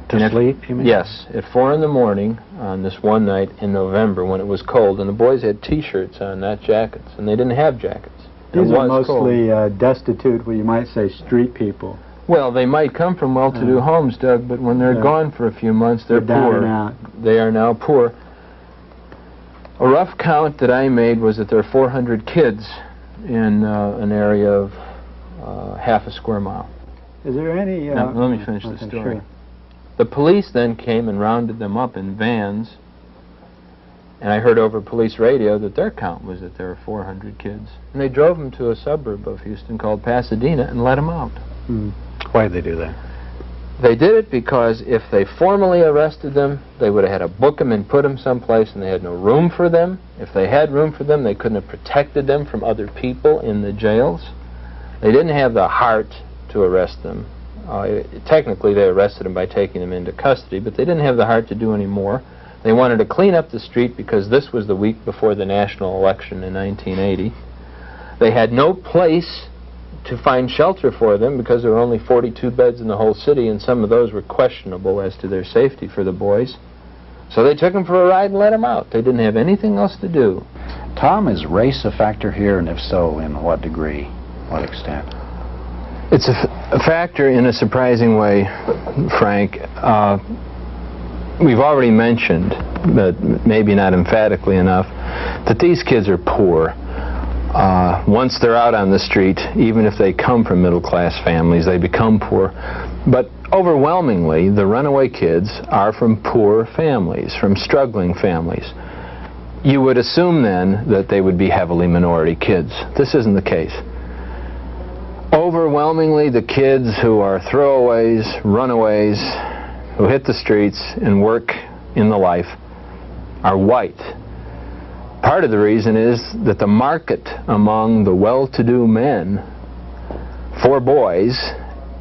To sleep, you mean? Yes, at 4 in the morning on this one night in November when it was cold, and the boys had T-shirts on, not jackets, and they didn't have jackets. These are mostly destitute, well, you might say street people. Well, they might come from well-to-do homes, Doug, but when they're gone for a few months, they're poor. Down and out. They are now poor. A rough count that I made was that there are 400 kids in an area of half a square mile. Is there any... now, let me finish the story. Sure. The police then came and rounded them up in vans, and I heard over police radio that their count was that there were 400 kids. And they drove them to a suburb of Houston called Pasadena and let them out. Why did they do that? They did it because if they formally arrested them, they would have had to book them and put them someplace, and they had no room for them. If they had room for them, they couldn't have protected them from other people in the jails. They didn't have the heart to arrest them. Technically, they arrested them by taking them into custody, but they didn't have the heart to do any more. They wanted to clean up the street because this was the week before the national election in 1980. They had no place to find shelter for them because there were only 42 beds in the whole city, and some of those were questionable as to their safety for the boys. So they took them for a ride and let them out. They didn't have anything else to do. Tom, is race a factor here, and if so, in what degree, what extent? It's a factor in a surprising way, Frank. We've already mentioned, but maybe not emphatically enough, that these kids are poor. Once they're out on the street, even if they come from middle-class families, they become poor. But overwhelmingly, the runaway kids are from poor families, from struggling families. You would assume then that they would be heavily minority kids. This isn't the case. Overwhelmingly, the kids who are throwaways, runaways, who hit the streets and work in the life are white. Part of the reason is that the market among the well-to-do men for boys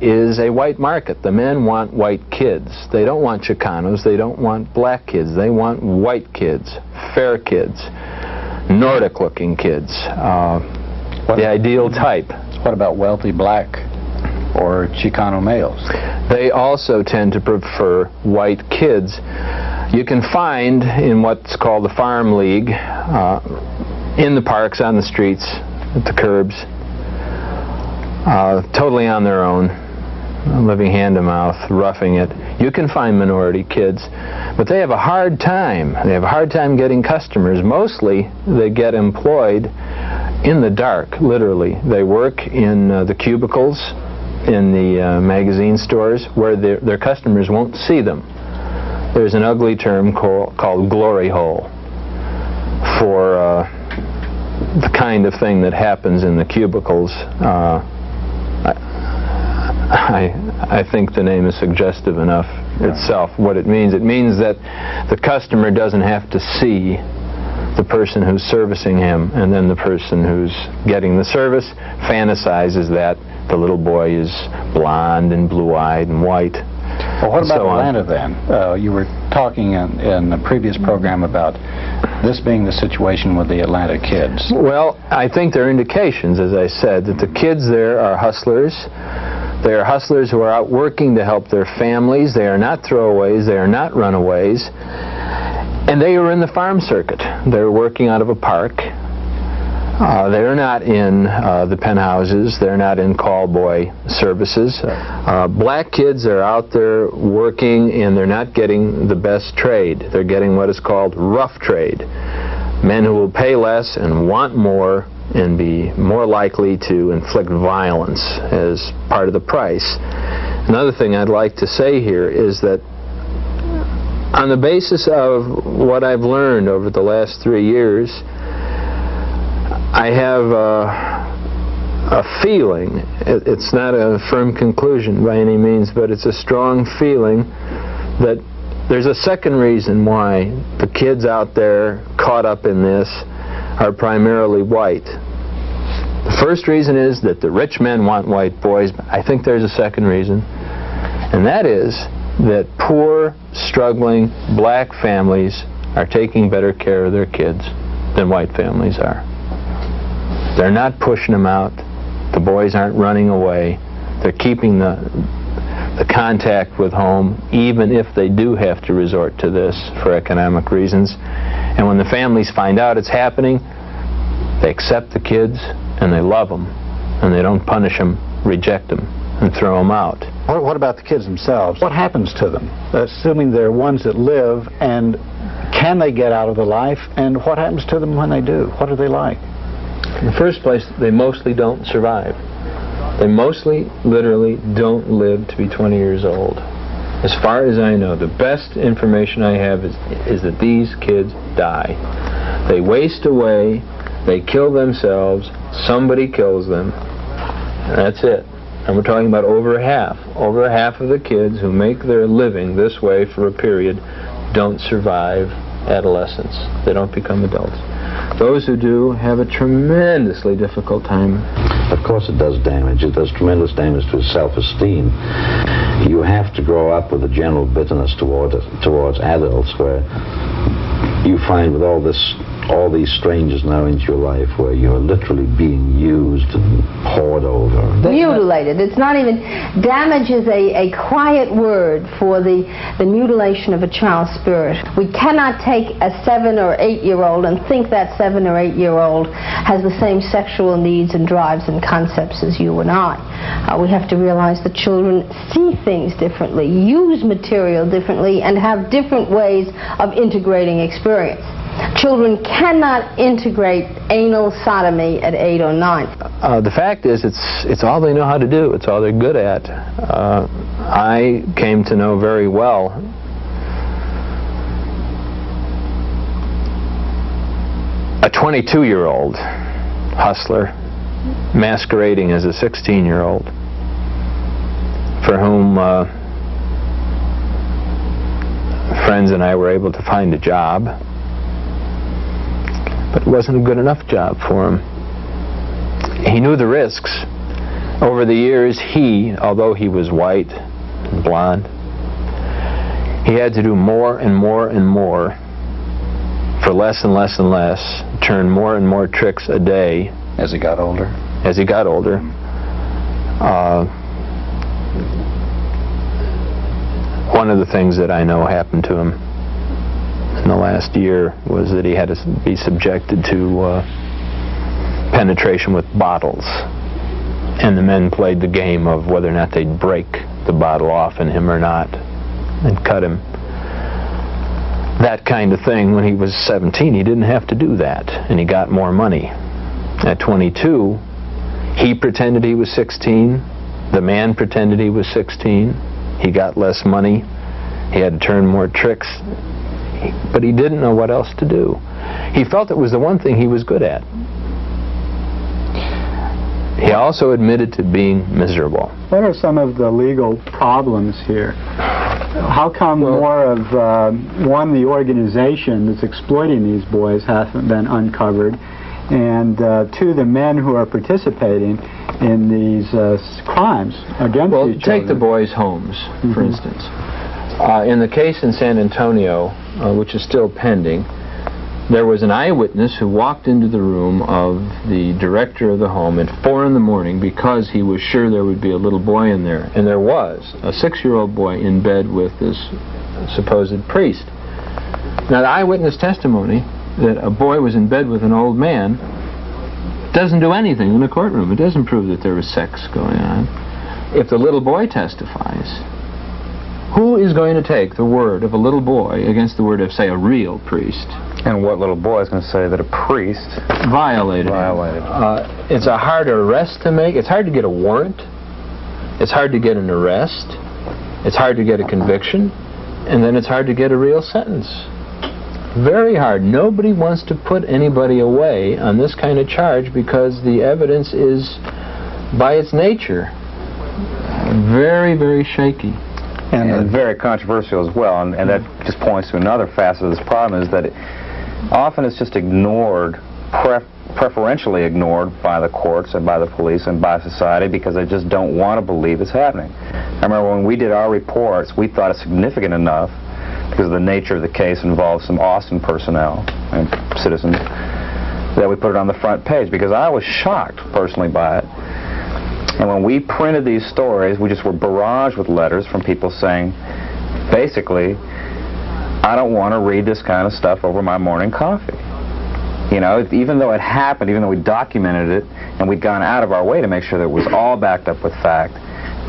is a white market. The men want white kids. They don't want Chicanos. They don't want black kids. They want white kids, fair kids, Nordic-looking kids, the ideal type. What about wealthy black or Chicano males? They also tend to prefer white kids. You can find in what's called the Farm League, in the parks, on the streets, at the curbs, totally on their own, living hand-to-mouth, roughing it. You can find minority kids, but they have a hard time. They have a hard time getting customers. Mostly, they get employed in the dark, literally. They work in the cubicles in the magazine stores where their customers won't see them. There's an ugly term called glory hole for the kind of thing that happens in the cubicles. I think the name is suggestive enough itself. What it means that the customer doesn't have to see the person who's servicing him, and then the person who's getting the service fantasizes that the little boy is blonde and blue-eyed and white. Well, what about Atlanta then? You were talking in the previous program about this being the situation with the Atlanta kids. Well, I think there are indications, as I said, that the kids there are hustlers. They are hustlers who are out working to help their families. They are not throwaways. They are not runaways. And they are in the farm circuit. They're working out of a park. They're not in the penthouses. They're not in call boy services. Black kids are out there working, and they're not getting the best trade. They're getting what is called rough trade. Men who will pay less and want more and be more likely to inflict violence as part of the price. Another thing I'd like to say here is that on the basis of what I've learned over the last 3 years, I have a feeling, it's not a firm conclusion by any means, but it's a strong feeling that There's a second reason why the kids out there caught up in this are primarily white. The first reason is that the rich men want white boys. I think there's a second reason, and that is that poor, struggling black families are taking better care of their kids than white families are. They're not pushing them out. The boys aren't running away. They're keeping the contact with home, even if they do have to resort to this for economic reasons. And when the families find out it's happening, they accept the kids and they love them, and they don't punish them, reject them, and throw them out. What about the kids themselves? What happens to them? Assuming they're ones that live, and can they get out of the life, and what happens to them when they do? What are they like? In the first place, they mostly don't survive. They mostly, literally, don't live to be 20 years old. As far as I know, the best information I have is that these kids die. They waste away, they kill themselves, somebody kills them, and that's it. And we're talking about over half. Over half of the kids who make their living this way for a period don't survive adolescence. They don't become adults. Those who do have a tremendously difficult time. Of course it does damage. It does tremendous damage to his self-esteem. You have to grow up with a general bitterness towards adults, where you find with all these strangers now into your life, where you're literally being used and poured over. Mutilated. It's not even... Damage is a quiet word for the mutilation of a child's spirit. We cannot take a 7 or 8-year-old and think that 7 or 8-year-old has the same sexual needs and drives and concepts as you and I. We have to realize that children see things differently, use material differently, and have different ways of integrating experience. Children cannot integrate anal sodomy at 8 or 9. The fact is, it's all they know how to do. It's all they're good at. I came to know very well a 22-year-old hustler masquerading as a 16-year-old for whom friends and I were able to find a job. But it wasn't a good enough job for him. He knew the risks. Over the years, although he was white and blonde, he had to do more and more and more for less and less and less, turn more and more tricks a day. As he got older? As he got older. One of the things that I know happened to him in the last year was that he had to be subjected to penetration with bottles, and the men played the game of whether or not they'd break the bottle off in him or not and cut him. That kind of thing. When he was 17, he didn't have to do that, and he got more money. At 22, he pretended he was 16, the man pretended he was 16, he got less money, he had to turn more tricks, but he didn't know what else to do. He felt it was the one thing he was good at. He also admitted to being miserable. What are some of the legal problems here? How come more of, the organization that's exploiting these boys hasn't been uncovered, and two, the men who are participating in these crimes against each other? Take the boys' homes, for instance. In the case in San Antonio, which is still pending, there was an eyewitness who walked into the room of the director of the home at 4 in the morning because he was sure there would be a little boy in there. And there was a 6-year-old boy in bed with this supposed priest. Now, the eyewitness testimony that a boy was in bed with an old man doesn't do anything in a courtroom. It doesn't prove that there was sex going on. If the little boy testifies, who is going to take the word of a little boy against the word of, say, a real priest? And what little boy is going to say that a priest violated. It's a hard arrest to make. It's hard to get a warrant. It's hard to get an arrest. It's hard to get a conviction. And then it's hard to get a real sentence. Very hard. Nobody wants to put anybody away on this kind of charge because the evidence is, by its nature, very, very shaky. And very controversial as well, and that just points to another facet of this problem, is that often it's just ignored, preferentially ignored by the courts and by the police and by society, because they just don't want to believe it's happening. I remember when we did our reports, we thought it significant enough, because the nature of the case involved some Austin personnel and citizens, that we put it on the front page, because I was shocked personally by it. And when we printed these stories, we just were barraged with letters from people saying, basically, I don't want to read this kind of stuff over my morning coffee. You know, even though it happened, even though we documented it, and we'd gone out of our way to make sure that it was all backed up with fact,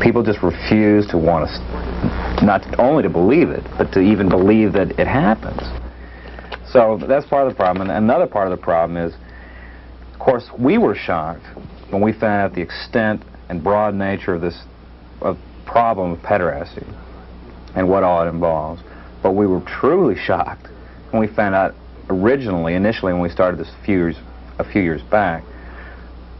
people just refused to want us, not only to believe it, but to even believe that it happens. So that's part of the problem. And another part of the problem is, of course, we were shocked when we found out the extent and broad nature of this problem of pederasty and what all it involves. But we were truly shocked when we found out initially when we started this a few years back,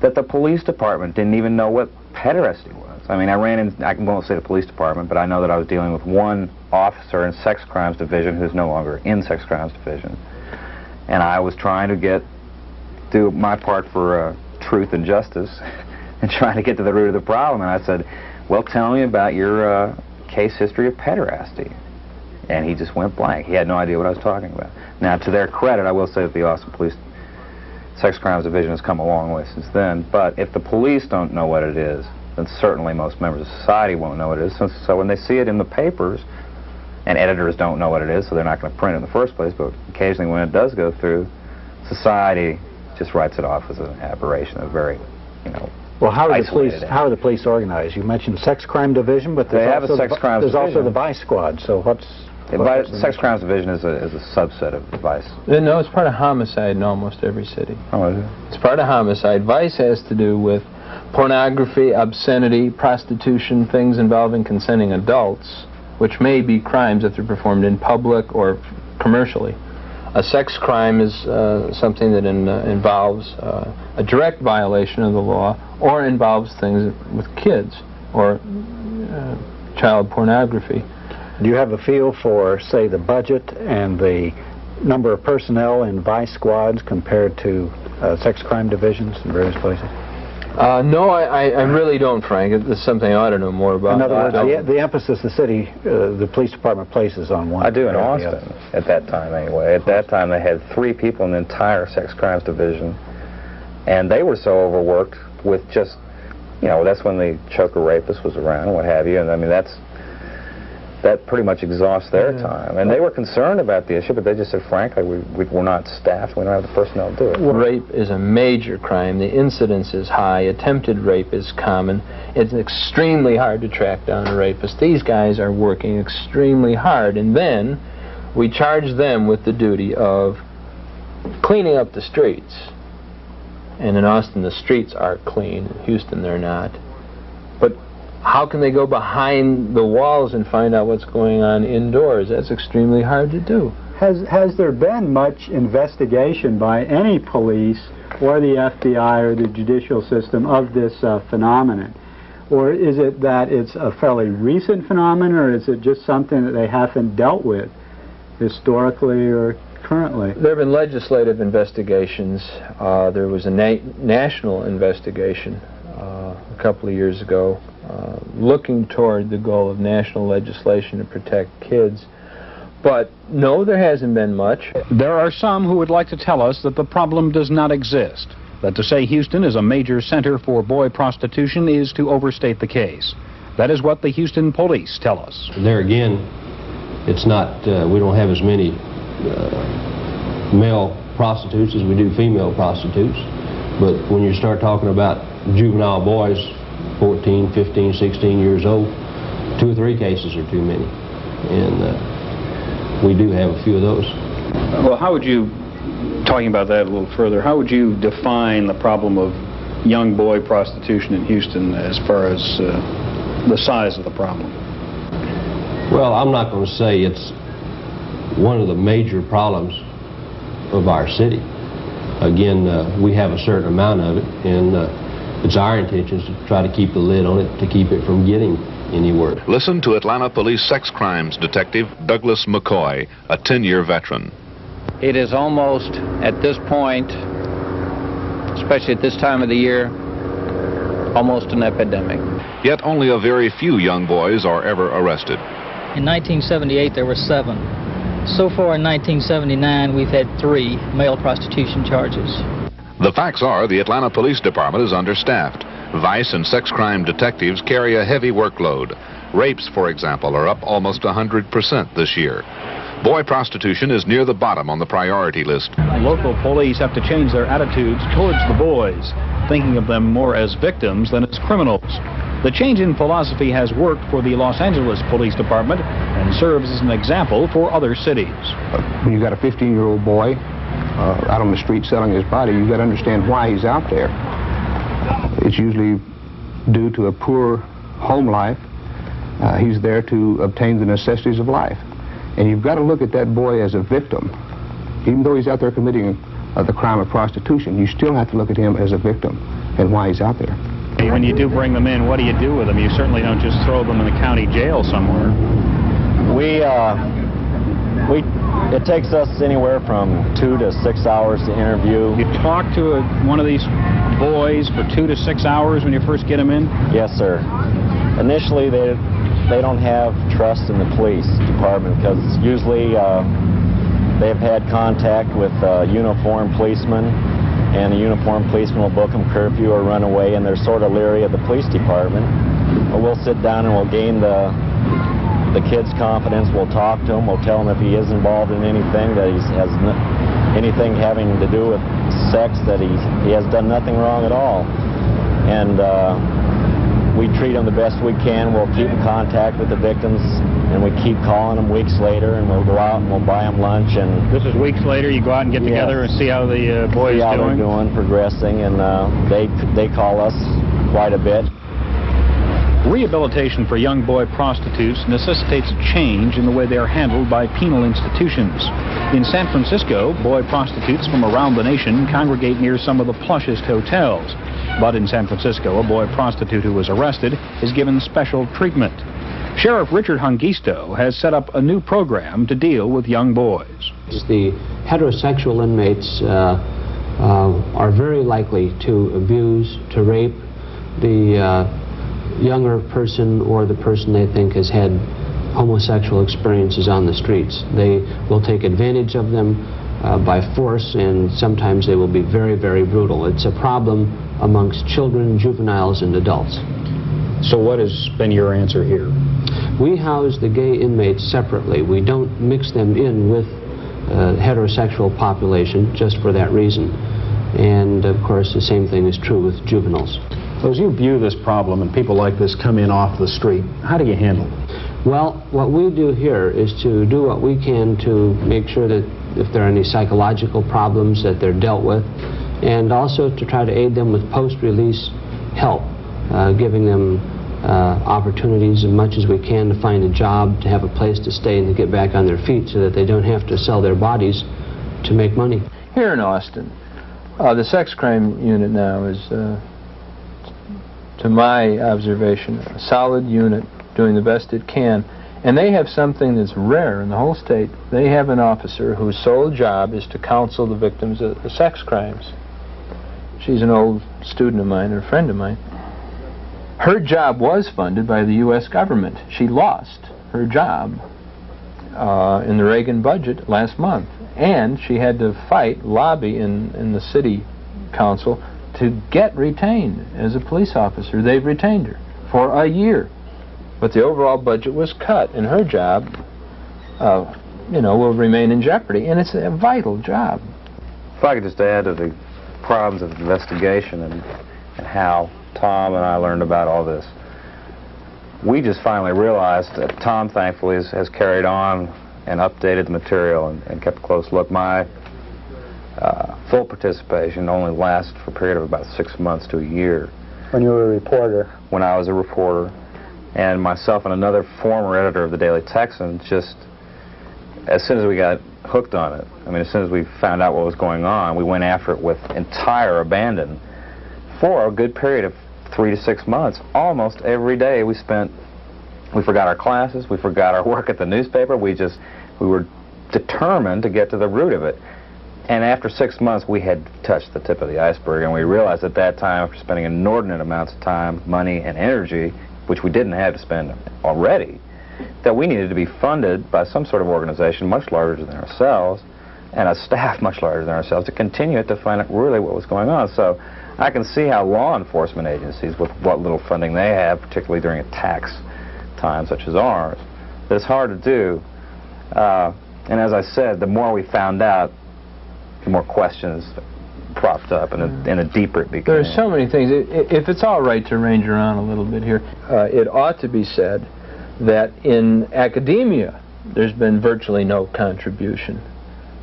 that the police department didn't even know what pederasty was. I mean, I won't say the police department, but I know that I was dealing with one officer in Sex Crimes Division who's no longer in Sex Crimes Division. And I was trying to do my part for truth and justice and trying to get to the root of the problem. And I said, well, tell me about your case history of pederasty. And he just went blank. He had no idea what I was talking about. Now, to their credit, I will say that the Austin Police Sex Crimes Division has come a long way since then. But if the police don't know what it is, then certainly most members of society won't know what it is. So when they see it in the papers, and editors don't know what it is, so they're not going to print it in the first place, but occasionally when it does go through, society just writes it off as an aberration, a very, well, how are the police organized? You mentioned Sex Crime Division, but there's also the Vice Squad. So the Sex Crimes Division is a subset of Vice. No, it's part of homicide in almost every city. Oh, is it? It's part of homicide. Vice has to do with pornography, obscenity, prostitution, things involving consenting adults, which may be crimes if they're performed in public or commercially. A sex crime is something that involves a direct violation of the law or involves things with kids or child pornography. Do you have a feel for, say, the budget and the number of personnel in Vice Squads compared to sex crime divisions in various places? No, I really don't, Frank. It's something I ought to know more about. In other words, the emphasis the police department places on one. I do in Austin, at that time anyway. At that time they had 3 people in the entire Sex Crimes Division, and they were so overworked with just, that's when the choker rapist was around and what have you, and I mean that pretty much exhausts their time. And they were concerned about the issue, but they just said, frankly, we're not staffed, we don't have the personnel to do it. Rape is a major crime. The incidence is high. Attempted rape is common. It's extremely hard to track down a rapist. These guys are working extremely hard, and then we charge them with the duty of cleaning up the streets. And in Austin, the streets are clean. In Houston, they're not. But how can they go behind the walls and find out what's going on indoors? That's extremely hard to do. Has there been much investigation by any police or the FBI or the judicial system of this phenomenon? Or is it that it's a fairly recent phenomenon, or is it just something that they haven't dealt with historically or currently? There have been legislative investigations. There was a national investigation a couple of years ago looking toward the goal of national legislation to protect kids. But no, there hasn't been much. There are some who would like to tell us that the problem does not exist, that to say Houston is a major center for boy prostitution is to overstate the case. That is what the Houston police tell us. There again, it's not, we don't have as many male prostitutes as we do female prostitutes, but when you start talking about juvenile boys, 14, 15, 16 years old, 2 or 3 cases are too many, and we do have a few of those. Well, how would you, talking about that a little further, how would you define the problem of young boy prostitution in Houston as far as the size of the problem? Well, I'm not going to say it's one of the major problems of our city. Again, we have a certain amount of it, and It's our intentions to try to keep the lid on it, to keep it from getting any worse. Listen to Atlanta Police sex crimes detective Douglas McCoy, a 10-year veteran. It is almost, at this point, especially at this time of the year, almost an epidemic. Yet only a very few young boys are ever arrested. In 1978, there were 7. So far in 1979, we've had 3 male prostitution charges. The facts are the Atlanta Police Department is understaffed. Vice and sex crime detectives carry a heavy workload. Rapes, for example, are up almost 100% this year. Boy prostitution is near the bottom on the priority list. Local police have to change their attitudes towards the boys, thinking of them more as victims than as criminals. The change in philosophy has worked for the Los Angeles Police Department and serves as an example for other cities. When you've got a 15-year-old boy out on the street selling his body, you've got to understand why he's out there. It's usually due to a poor home life. He's there to obtain the necessities of life. And you've got to look at that boy as a victim. Even though he's out there committing the crime of prostitution, you still have to look at him as a victim and why he's out there. When you do bring them in, what do you do with them? You certainly don't just throw them in the county jail somewhere. It takes us anywhere from 2 to 6 hours to interview. You talk to one of these boys for 2 to 6 hours when you first get them in? Yes, sir. Initially, they don't have trust in the police department because usually they've had contact with uniformed policemen, and the uniformed policeman will book them curfew or run away, and they're sort of leery of the police department. But we'll sit down and we'll gain the kid's confidence. We'll talk to him. We'll tell him if he is involved in anything, that he has anything having to do with sex, that he has done nothing wrong at all. And we treat them the best we can. We'll keep in contact with the victims, and we keep calling them weeks later, and we'll go out and we'll buy them lunch. And this is weeks later. You go out and get together and see how the boys see how doing. They're doing, progressing, and they call us quite a bit. Rehabilitation for young boy prostitutes necessitates a change in the way they are handled by penal institutions. In San Francisco, boy prostitutes from around the nation congregate near some of the plushest hotels. But in San Francisco, a boy prostitute who was arrested is given special treatment. Sheriff Richard Hungisto has set up a new program to deal with young boys. The heterosexual inmates are very likely to abuse, to rape the younger person or the person they think has had homosexual experiences on the streets. They will take advantage of them by force, and sometimes they will be very, very brutal. It's a problem amongst children, juveniles, and adults. So what has been your answer here? We house the gay inmates separately. We don't mix them in with heterosexual population just for that reason. And of course the same thing is true with juveniles. So as you view this problem and people like this come in off the street, how do you handle it? Well, what we do here is to do what we can to make sure that if there are any psychological problems that they're dealt with, and also to try to aid them with post-release help, giving them opportunities as much as we can to find a job, to have a place to stay, and to get back on their feet so that they don't have to sell their bodies to make money. Here in Austin, the sex crime unit now is, to my observation, a solid unit doing the best it can. And they have something that's rare in the whole state. They have an officer whose sole job is to counsel the victims of the sex crimes. She's an old student of mine, or a friend of mine. Her job was funded by the U.S. government. She lost her job in the Reagan budget last month. And she had to lobby in the city council to get retained as a police officer. They've retained her for a year. But the overall budget was cut, and her job, will remain in jeopardy. And it's a vital job. If I could just add to the problems of investigation and how Tom and I learned about all this. We just finally realized that Tom, thankfully, has carried on and updated the material and kept a close look. My full participation only lasted for a period of about 6 months to a year. When you were a reporter? When I was a reporter. And myself and another former editor of the Daily Texan, just as soon as we got hooked on it, I mean, as soon as we found out what was going on, we went after it with entire abandon. for a good period of 3 to 6 months, almost every day we forgot our classes, we forgot our work at the newspaper, we were determined to get to the root of it. And after 6 months, we had touched the tip of the iceberg, and we realized at that time, after spending inordinate amounts of time, money, and energy, which we didn't have to spend already, that we needed to be funded by some sort of organization much larger than ourselves, and a staff much larger than ourselves, to continue it to find out really what was going on. So I can see how law enforcement agencies, with what little funding they have, particularly during a tax time such as ours, it's hard to do. And as I said, the more we found out, the more questions propped up, and the deeper it became. There are so many things. If it's all right to range around a little bit here, it ought to be said that in academia there's been virtually no contribution.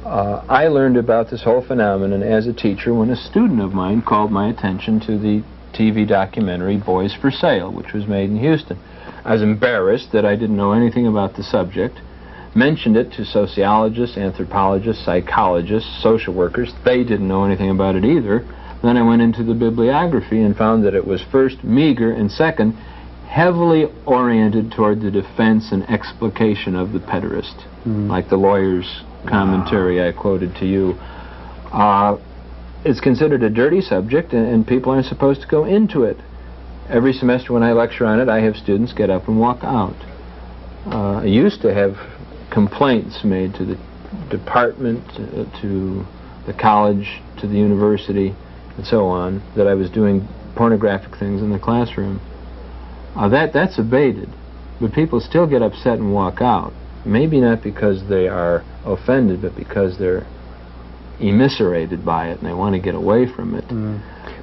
I learned about this whole phenomenon as a teacher when a student of mine called my attention to the TV documentary Boys for Sale, which was made in Houston. I was embarrassed that I didn't know anything about the subject, mentioned it to sociologists, anthropologists, psychologists, social workers. They didn't know anything about it either. Then I went into the bibliography and found that it was first meager, and second, heavily oriented toward the defense and explication of the pederast, like the lawyer's commentary I quoted to you. It's considered a dirty subject, and people aren't supposed to go into it. Every semester when I lecture on it, I have students get up and walk out. I used to have complaints made to the department, to the college, to the university, and so on, that I was doing pornographic things in the classroom. That's abated, but people still get upset and walk out. Maybe not because they are offended, but because they're emiscerated by it and they want to get away from it.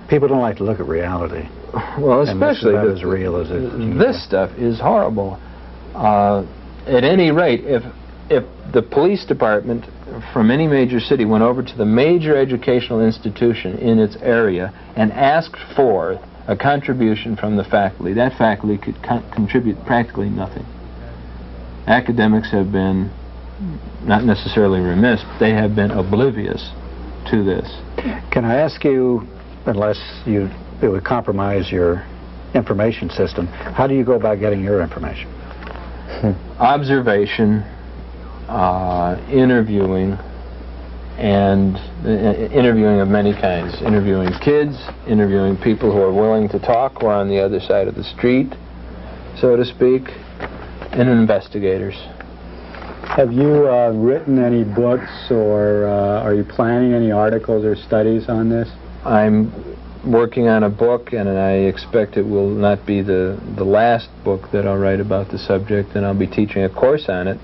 People don't like to look at reality. Well, especially as real as it. This stuff is horrible. At any rate, if the police department from any major city went over to the major educational institution in its area and asked for a contribution from the faculty, that faculty could contribute practically nothing. Academics have been not necessarily remiss, but they have been oblivious to this. Can I ask you, unless it would compromise your information system, how do you go about getting your information? Observation, interviewing, and interviewing of many kinds. Interviewing kids, interviewing people who are willing to talk, who are on the other side of the street, so to speak, and investigators. Have you written any books, or are you planning any articles or studies on this? I'm working on a book, and I expect it will not be the last book that I'll write about the subject, and I'll be teaching a course on it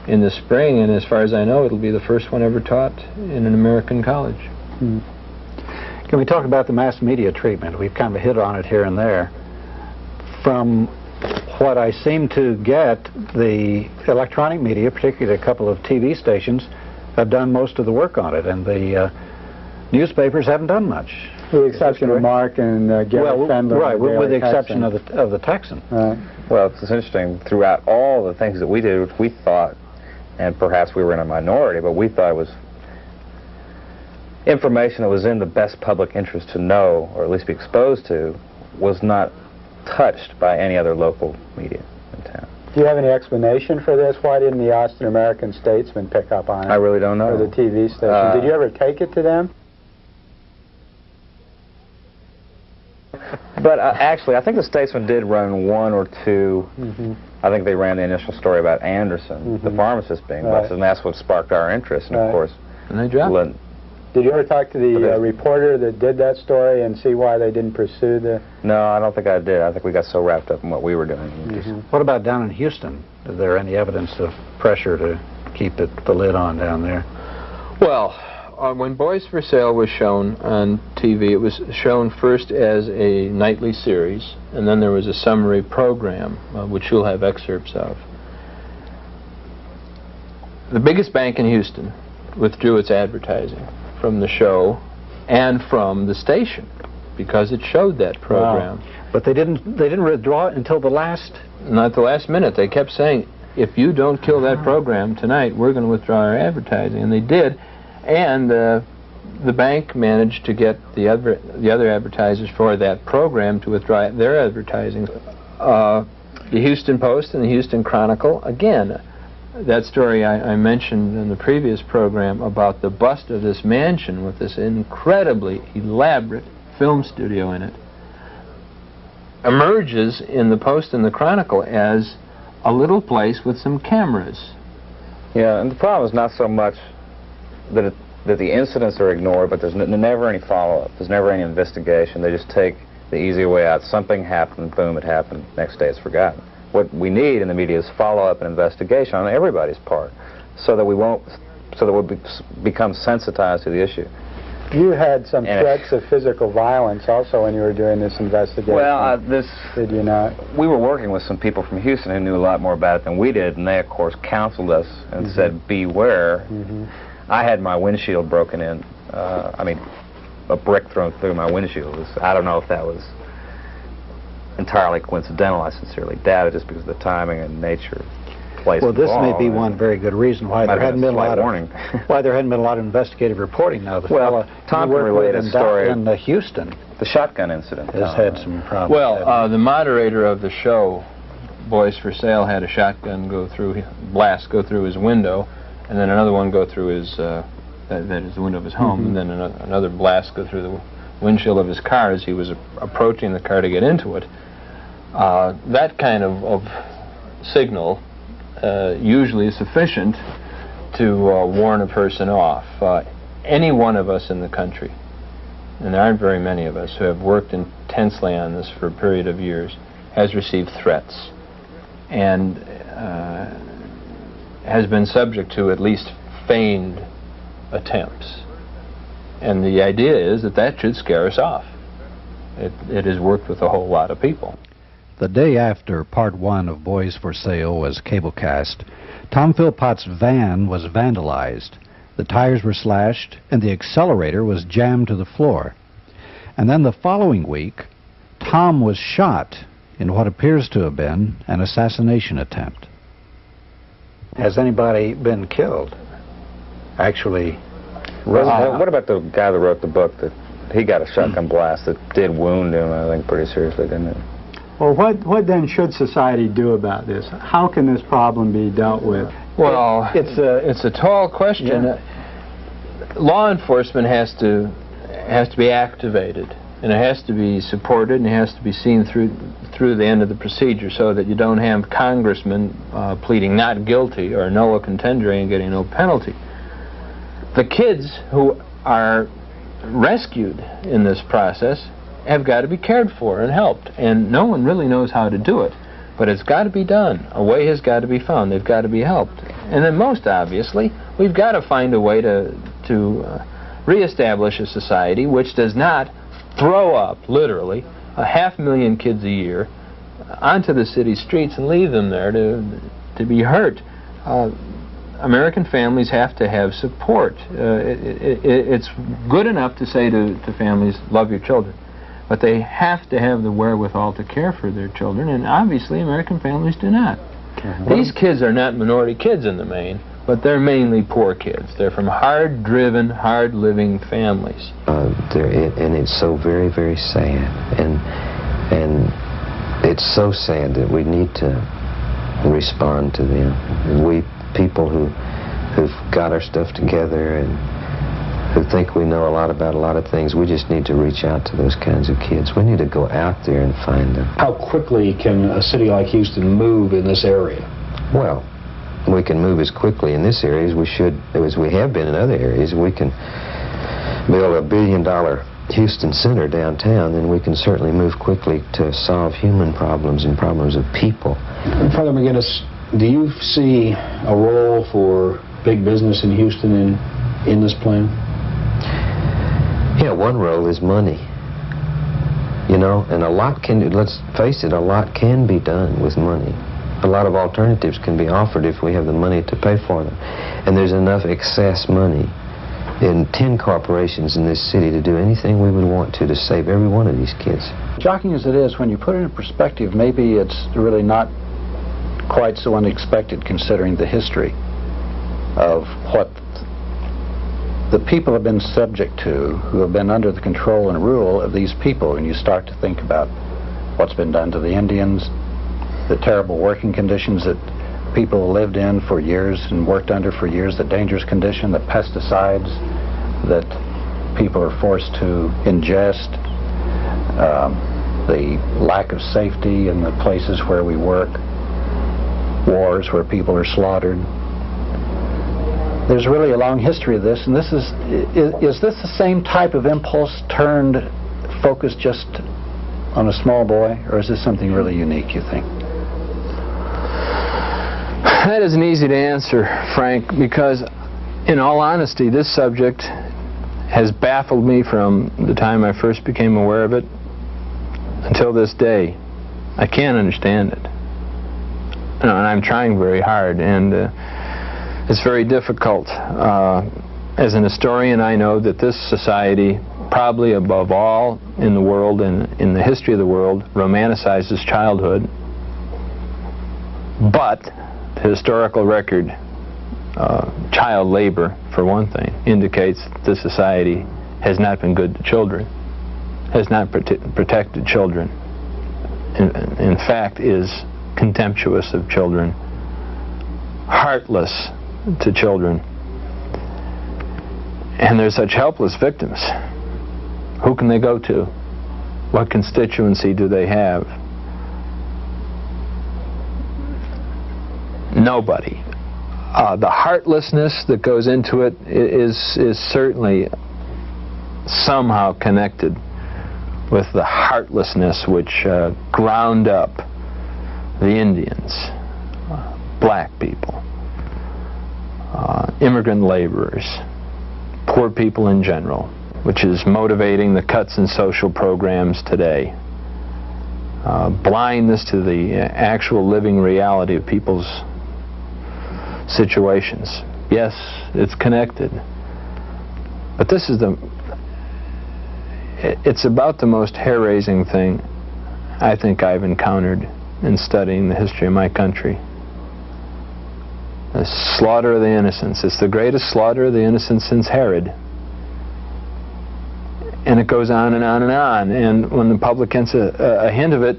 in the spring, and as far as I know, it'll be the first one ever taught in an American college. Can we talk about the mass media treatment? We've kind of hit on it here and there. From what I seem to get, the electronic media, particularly a couple of TV stations, have done most of the work on it, and the newspapers haven't done much. With the exception of Mark and Gary Fendler. Right, with the exception of the Texan. Well, it's interesting. Throughout all the things that we did, we thought, and perhaps we were in a minority, but we thought it was information that was in the best public interest to know, or at least be exposed to, was not touched by any other local media in town. Do you have any explanation for this? Why didn't the Austin American-Statesman pick up on it? I really don't know. Or the TV station. Did you ever take it to them? But actually, I think the Statesman did run one or two. I think they ran the initial story about Anderson, the pharmacist being busted, and that's what sparked our interest. And of course, and they dropped. Did you ever talk to the reporter that did that story and see why they didn't pursue the... No, I don't think I did. I think we got so wrapped up in what we were doing. What about down in Houston? Is there any evidence of pressure to keep the lid on down there? Well, when Boys for Sale was shown on TV, it was shown first as a nightly series, and then there was a summary program, which you'll have excerpts of. The biggest bank in Houston withdrew its advertising from the show and from the station because it showed that program. Wow. But they didn't withdraw it until the last... Not the last minute. They kept saying, if you don't kill that program tonight, we're going to withdraw our advertising. And they did. And the bank managed to get the other advertisers for that program to withdraw their advertising. The Houston Post and the Houston Chronicle, again, that story I mentioned in the previous program about the bust of this mansion with this incredibly elaborate film studio in it, emerges in the Post and the Chronicle as a little place with some cameras. Yeah, and the problem is not so much that the incidents are ignored, but there's never any follow-up. There's never any investigation. They just take the easy way out. Something happened, boom, it happened. Next day it's forgotten. What we need in the media is follow-up and investigation on everybody's part, so that we'll become sensitized to the issue. You had some threats of physical violence also when you were doing this investigation. Well, did you not? We were working with some people from Houston who knew a lot more about it than we did, and they, of course, counseled us and said, beware. I had my windshield broken in. I mean, a brick thrown through my windshield. I don't know if that was entirely coincidental. I sincerely doubt it, just because of the timing and nature. Well, this may be one very good reason why there hadn't been a lot of investigative reporting. Now, Tom can relate a story in Houston. The shotgun incident has had some problems. Well, the moderator of the show, Boys for Sale, had a shotgun go through his window, and then another one go through his that is the window of his home, and then another blast go through the windshield of his car as he was approaching the car to get into it. That kind of signal usually is sufficient to warn a person off. Any one of us in the country, and there aren't very many of us who have worked intensely on this for a period of years, has received threats and has been subject to at least feigned attempts. And the idea is that should scare us off. It has worked with a whole lot of people. The day after Part 1 of Boys for Sale was cablecast, Tom Philpott's van was vandalized. The tires were slashed, and the accelerator was jammed to the floor. And then the following week, Tom was shot in what appears to have been an assassination attempt. Has anybody been killed? Actually, what about the guy that wrote the book that he got a shotgun blast that did wound him, I think, pretty seriously, didn't it? Well, what then should society do about this? How can this problem be dealt with? Well, it's a tall question. Yeah. Law enforcement has to be activated, and it has to be supported, and it has to be seen through the end of the procedure, so that you don't have congressmen pleading not guilty or nolo contendere and getting no penalty. The kids who are rescued in this process have got to be cared for and helped, and no one really knows how to do it, but it's got to be done. A way has got to be found. They've got to be helped. And then most obviously, we've got to find a way to reestablish a society which does not throw up, literally, 500,000 kids a year onto the city streets and leave them there to be hurt. American families have to have support. It's good enough to say to families, love your children, but they have to have the wherewithal to care for their children, and obviously American families do not. These kids are not minority kids in the main, but they're mainly poor kids. They're from hard-driven, hard-living families. And it's so very, very sad, and it's so sad that we need to respond to them. We people who've got our stuff together and who think we know a lot about a lot of things, we just need to reach out to those kinds of kids. We need to go out there and find them. How quickly can a city like Houston move in this area? Well, we can move as quickly in this area as we have been in other areas. We can build $1 billion Houston Center downtown, then we can certainly move quickly to solve human problems and problems of people. Father McGinnis, do you see a role for big business in Houston in this plan? Yeah, one role is money. You know, and a lot let's face it, a lot can be done with money. A lot of alternatives can be offered if we have the money to pay for them. And there's enough excess money in 10 corporations in this city to do anything we would want to save every one of these kids. Shocking as it is, when you put it in perspective, maybe it's really not quite so unexpected considering the history of what the people have been subject to, who have been under the control and rule of these people, and you start to think about what's been done to the Indians, the terrible working conditions that people lived in for years and worked under for years, the dangerous condition, the pesticides that people are forced to ingest, the lack of safety in the places where we work, wars where people are slaughtered. There's really a long history of this, and this is this the same type of impulse turned, focused just on a small boy, or is this something really unique, you think? That isn't easy to answer, Frank, because in all honesty, this subject has baffled me from the time I first became aware of it until this day. I can't understand it. And I'm trying very hard, and it's very difficult. As an historian, I know that this society, probably above all in the world and in the history of the world, romanticizes childhood. But the historical record, child labor, for one thing, indicates that this society has not been good to children, has not protected children. In fact, is contemptuous of children, heartless to children. And they're such helpless victims. Who can they go to? What constituency do they have? Nobody. The heartlessness that goes into it is certainly somehow connected with the heartlessness which ground up the Indians, black people, immigrant laborers, poor people in general, which is motivating the cuts in social programs today. Blindness to the actual living reality of people's situations. Yes, it's connected. But this is it's about the most hair-raising thing I think I've encountered in studying the history of my country. The slaughter of the innocents. It's the greatest slaughter of the innocents since Herod. And it goes on and on and on. And when the public gets a hint of it,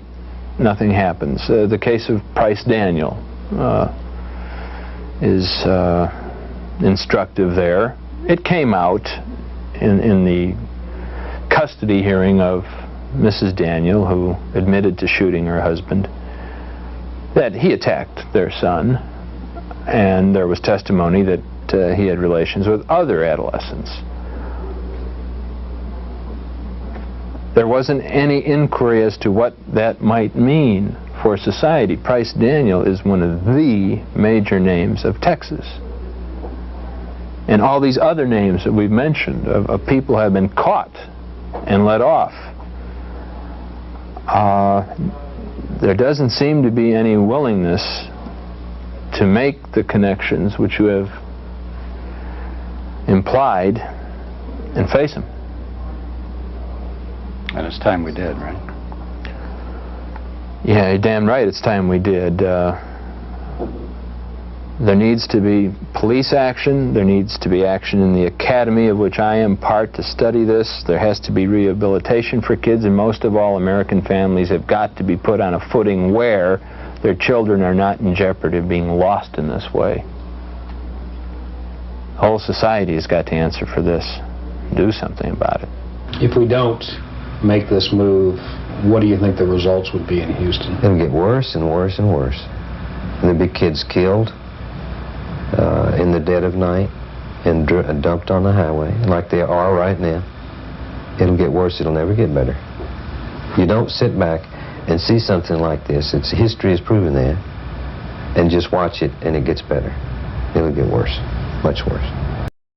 nothing happens. The case of Price Daniel is instructive there. It came out in the custody hearing of Mrs. Daniel, who admitted to shooting her husband, that he attacked their son, and there was testimony that he had relations with other adolescents. There wasn't any inquiry as to what that might mean for society. Price Daniel is one of the major names of Texas. And all these other names that we've mentioned of people who have been caught and let off. There doesn't seem to be any willingness to make the connections which you have implied and face them. And it's time we did, right? Yeah, you're damn right, it's time we did. There needs to be police action. There needs to be action in the academy of which I am part to study this. There has to be rehabilitation for kids, and most of all, American families have got to be put on a footing where their children are not in jeopardy of being lost in this way. The whole society has got to answer for this, do something about it. If we don't make this move, what do you think the results would be in Houston? It'll get worse and worse and worse. There'll be kids killed in the dead of night and dumped on the highway, like they are right now. It'll get worse. It'll never get better. You don't sit back and see something like this. History has proven that. And just watch it, and it gets better. It'll get worse, much worse.